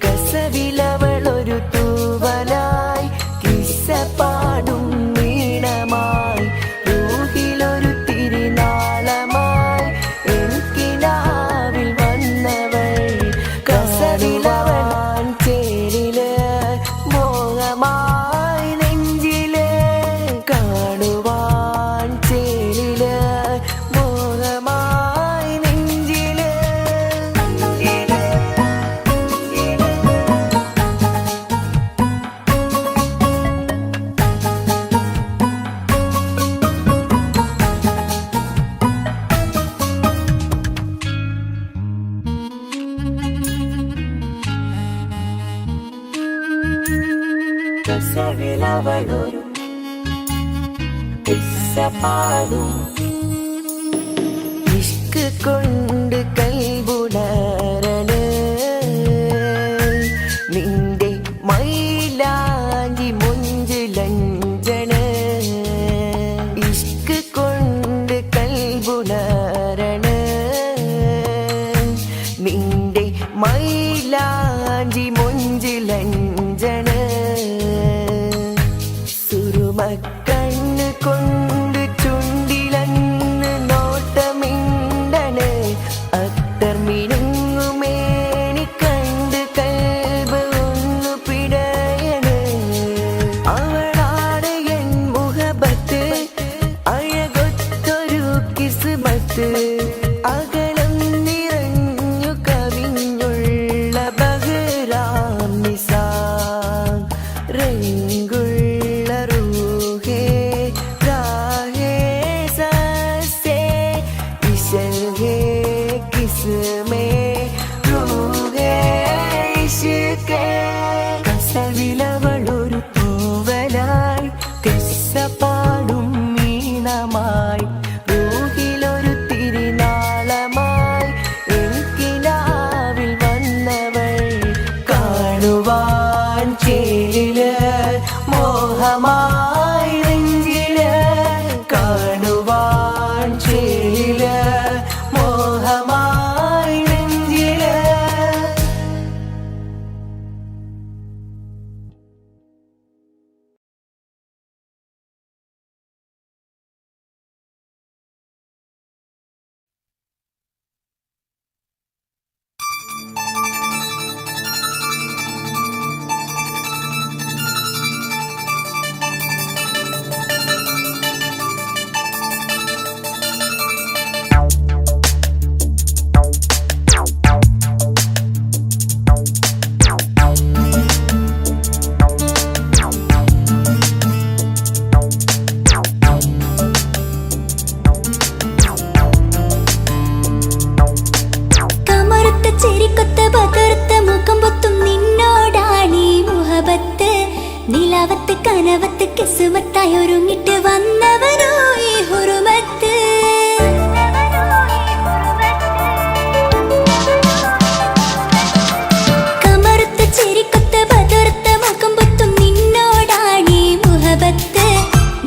കസവിലവളൊരു തൂവലായി കിസ്സപ്പാടും വീണമായി റൂഹിലൊരു തിരിനാളമായി എനിക്കിനാവിൽ വന്നവൾ കസവിലവൻ ചേരില് മോഹമായി നെഞ്ചില് കാണുവാൻ ചേരില് മോഹമായി നെഞ്ചില് കസവിലവളൊരു കിസ്സപ്പാടും ഇഷ്ക് കൊണ്ട് കൈബുണരണ നിന്റെ മൈലാഞ്ചി മുഞ്ചിലഞ്ചണ ഇഷ്ക് കൊണ്ട് കൈബുണരണ നിന്റെ മൈലാഞ്ചി മുഞ്ചിലഞ്ചണ സുറുമക്കണ്ണ് കൊണ്ട് ചുണ്ടിലന്ന് നോട്ടമിണ്ടണ് നിലാവത്ത് കനവത്ത് കിസ്മത്തായി ഒരുങ്ങിട്ട് വന്നവനോ ഈ ഹുറുമത്ത്. കമറുത്ത ചെരിക്കൊത്ത ബദർത്ത മുഖം പൊത്തും നിന്നോടാണീ മുഹബത്ത്.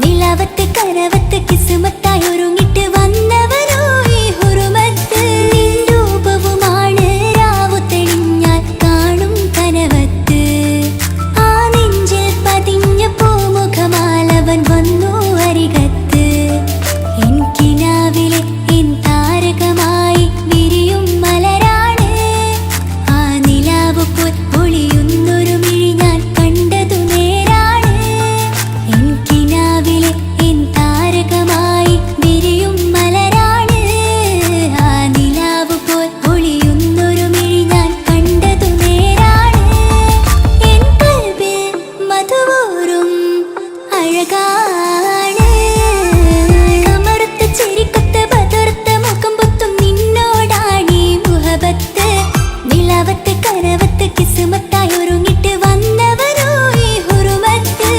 നിലാവത്ത് കനവത്ത് കിസ്മത്തായി ഒരുങ്ങിട്ട് വന്നവനോ ഈ ഹുറുമത്ത്. നിൻ രൂപവുമാണ് രാവു തെളിഞ്ഞാൽ കാണും കനവത്ത്. ആ നെഞ്ചിൽ പതിഞ്ഞ പൂമുഖമാലവൻ വന്നു അരികത്ത്. എൻ കിനാവിലെ എൻ താരകമായി വിരിയും മലരാണ്. ആ നിലാവ് പോൽ ഒളിയുന്നൊരു മിഴി ഞാൻ കണ്ടതു നേരാണ്. എൻ കിനാവിലെ എൻ താരകമായി വിരിയും മലരാണ്. ആ നിലാവ് പോൽ ഒളിയുന്നൊരു മിഴി ഞാൻ കണ്ടതു നേരാണ്. എൻ കൽബിൽ മധുവൂറും അഴകാണ്. കമറുത്ത ചെരിക്കൊത്ത ബദർത്ത മുഖം പൊത്തും നിന്നോടാണീ മുഹബത്ത്. നിലാവത്ത് കനവത്ത് കിസ്മത്തായി ഒരുങ്ങിട്ട് വന്നവനോ ഈ ഹുറുമത്ത്.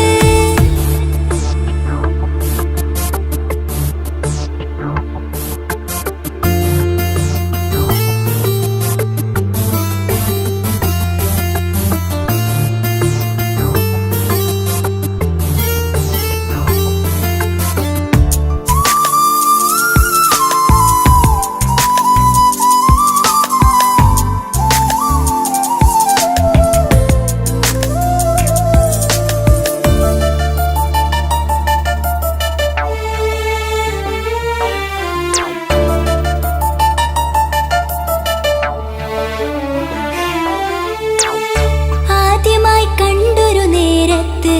ആദ്യമായി കണ്ടൊരു നേരത്ത്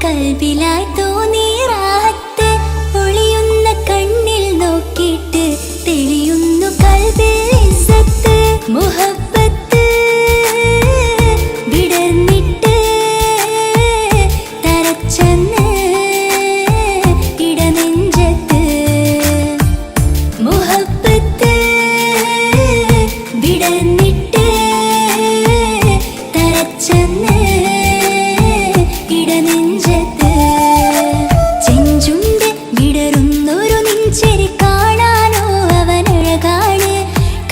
കൽബിലായി തോന്നി റാഹത്ത്. ഒളിയുന്ന കണ്ണിൽ നോക്കിയിട്ട് തെളിയുന്നു കൽബിൽ ഇസ്സത്ത്. മുഹബ്ബത്ത് വിടർന്നിട്ട് തരച്ചെന്ന് ഇടനെഞ്ചത്ത്. മുഹബ്ബത്ത് വിടർന്നിട്ട് തരച്ചെന്ന് ഇടനെഞ്ചത്ത്. ചെഞ്ചുണ്ട് വിടരുന്നൊരു നെഞ്ചരി കാണാനോ അവനഴകാണ്.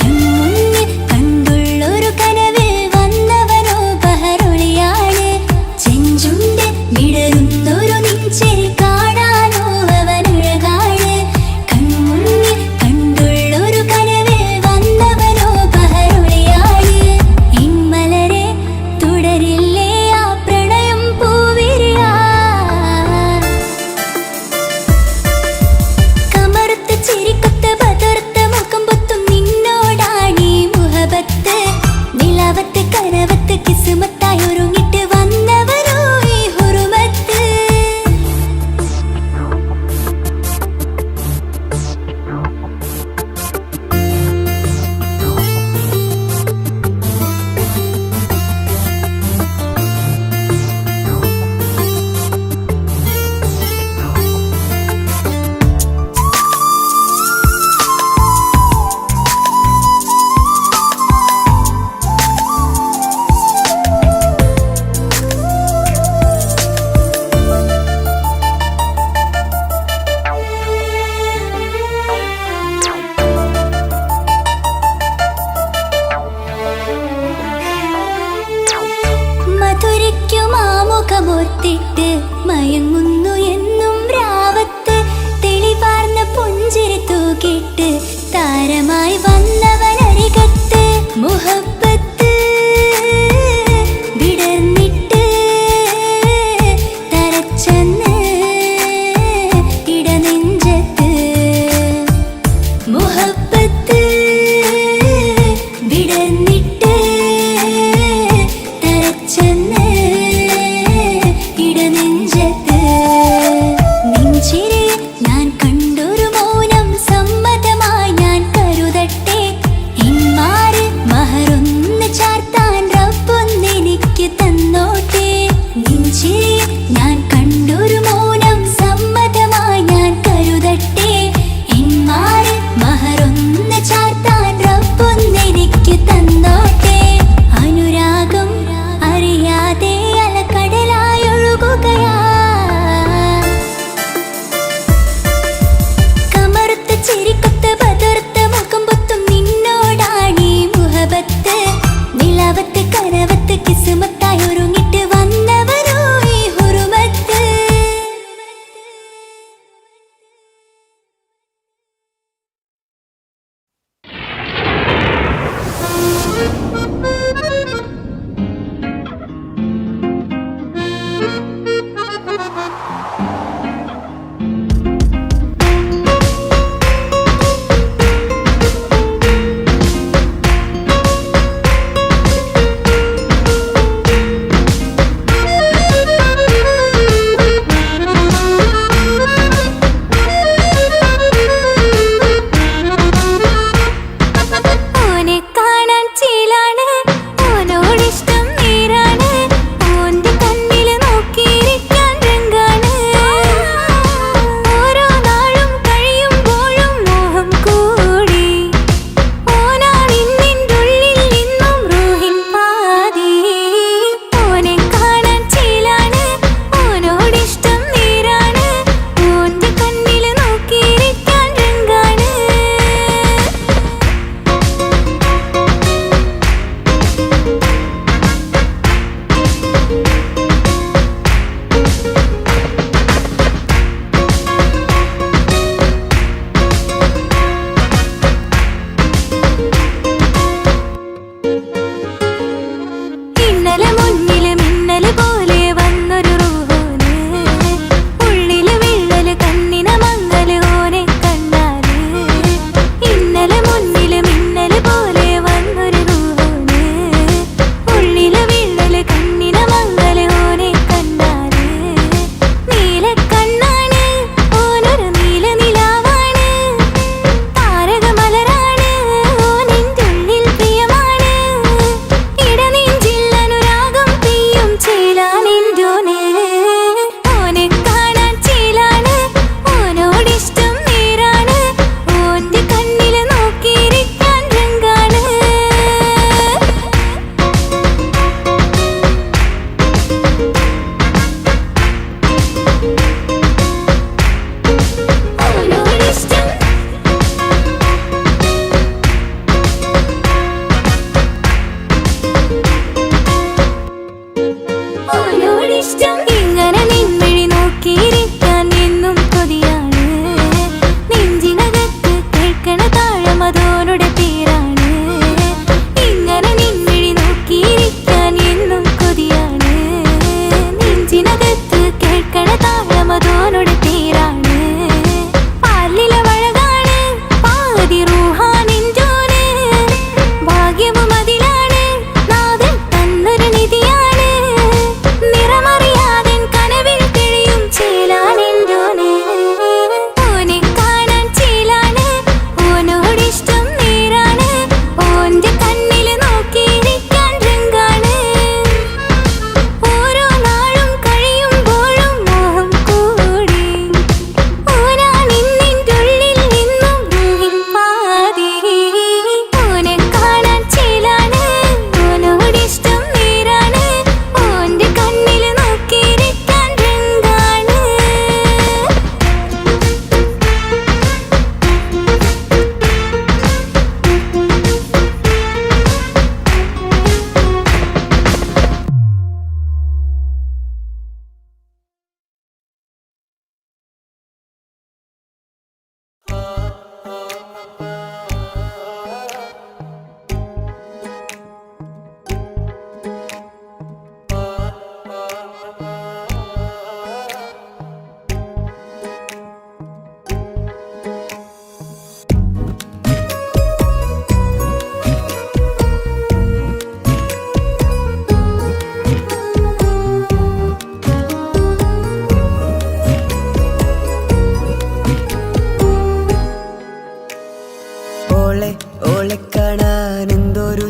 കൺമുന്നിൽ കണ്ടുള്ളൊരു കനവിൽ വന്നവനോ ബഹറൊളിയാണ്. ചെഞ്ചുണ്ട് വിടരുന്നൊരു നെഞ്ചരി കാണാനോ അവനഴകാണ്. കൺമുന്നിൽ കണ്ടുള്ളൊരു കനവിൽ വന്നവനോ ബഹറൊളിയാണ്.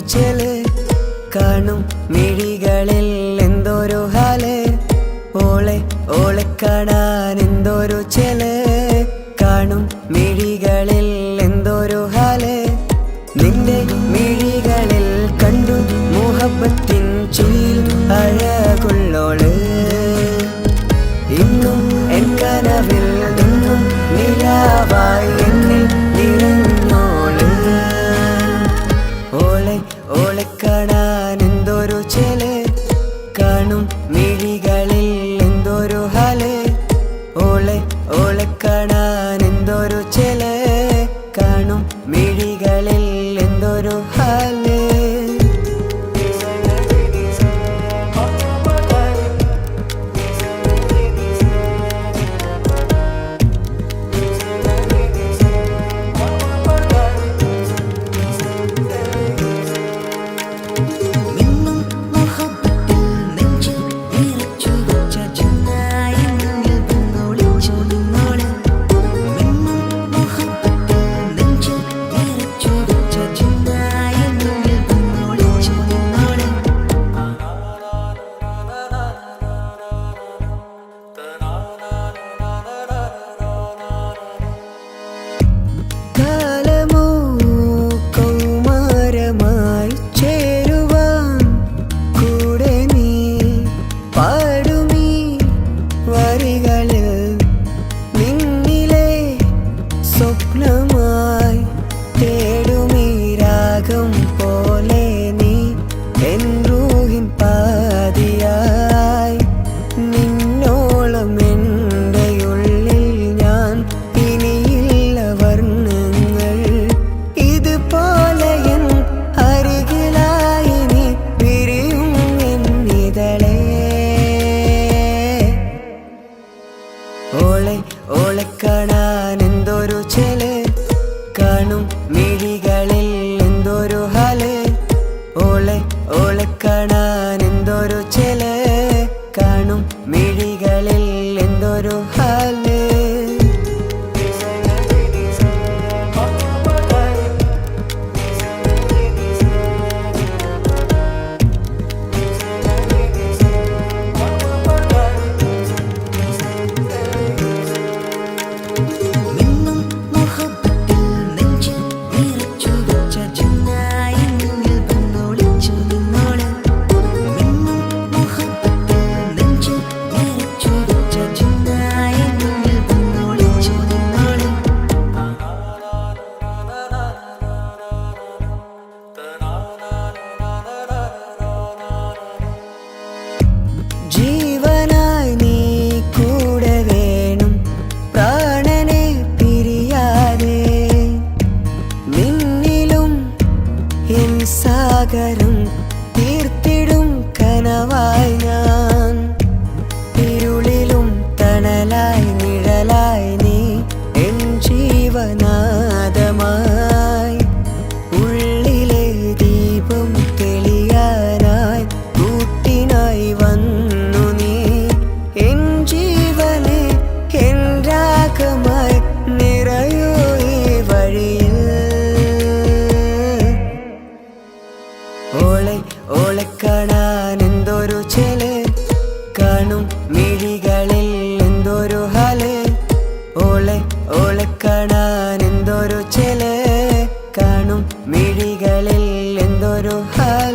ചെല് കാണും മിഴികളിൽ എന്തൊരു ഹാല് ഓളെ ഓളെ കാണാൻ എന്തൊരു ചെല് കാണും മിഴികളിൽ എന്തൊരു ഹാല് നിന്റെ മിഴികളിൽ കണ്ടു മുഹബത്തിൻ ചീൽ അഴകുള്ളോള് ഇന്നും എൻ കനവിൽ നിന്നും നിലാവായി എന്നിൽ നിറഞ്ഞോള് ഓളെ ഓളെ കാണാൻ എന്തൊരു ചെല് കാണും മിഴികളിൽ എന്തൊരു ഹാല് ഓളെ ഓളെ കാണാൻ എന്തൊരു ചെല് കാണും മിഴികളിൽ എന്തൊരു ഹാല് കാലമോ കൗമാരമായി ചേരുവാൻ കൂടെ നീ പാടുമീ വരികളിൽ നിന്നിലെ സ്വപ്നമായി തേടുമീ രാഗം പോലെ നീ എൻ റൂഹിൻ പാതിയായി നിന്നോളം എൻ്റെ ഉള്ളിൽ ഞാൻ ഇനിയില്ല വർണ്ണങ്ങൾ ഇതുപോലെ എൻ അരികിലായി നീ പിരിയും എന്നിതളേ ഓളെ ഓളെ കാണാൻ എന്തൊരു ചെല് കാണും മിഴികളിൽ എന്തൊരു ഹാല് ഓളെ ഓളെ കാണാൻ എന്തൊരു ചെല് കാണും മിഴികളിൽ എന്തൊരു ഹാല് ജീവനായി നീ കൂടെ വേണം പ്രാണനെ പിരിയാതെ നിന്നിലും എൻ സാഗരം തീർത്തിടും കനവായി ഞാൻ ഇരുളിലും തണലായി നിഴലായി നീ എൻ ജീവനാദമായി ഉള്ളിലെ ദീപം തെളിയാനായി കൂട്ടിനായി വന്നു നീ എൻ ജീവനെ എൻ രാഗമായി നിറയൂ ഈ വഴിയിൽ ഓളെ ഓളെ കാണാൻ എന്തൊരു ചെല് കാണും മിഴികളിൽ എന്തൊരു ഹാല് ഓളെ ഓളെ കാണാൻ എന്തൊരു ചെല് കാണും മിഴികളിൽ എന്തൊരു ഹാല്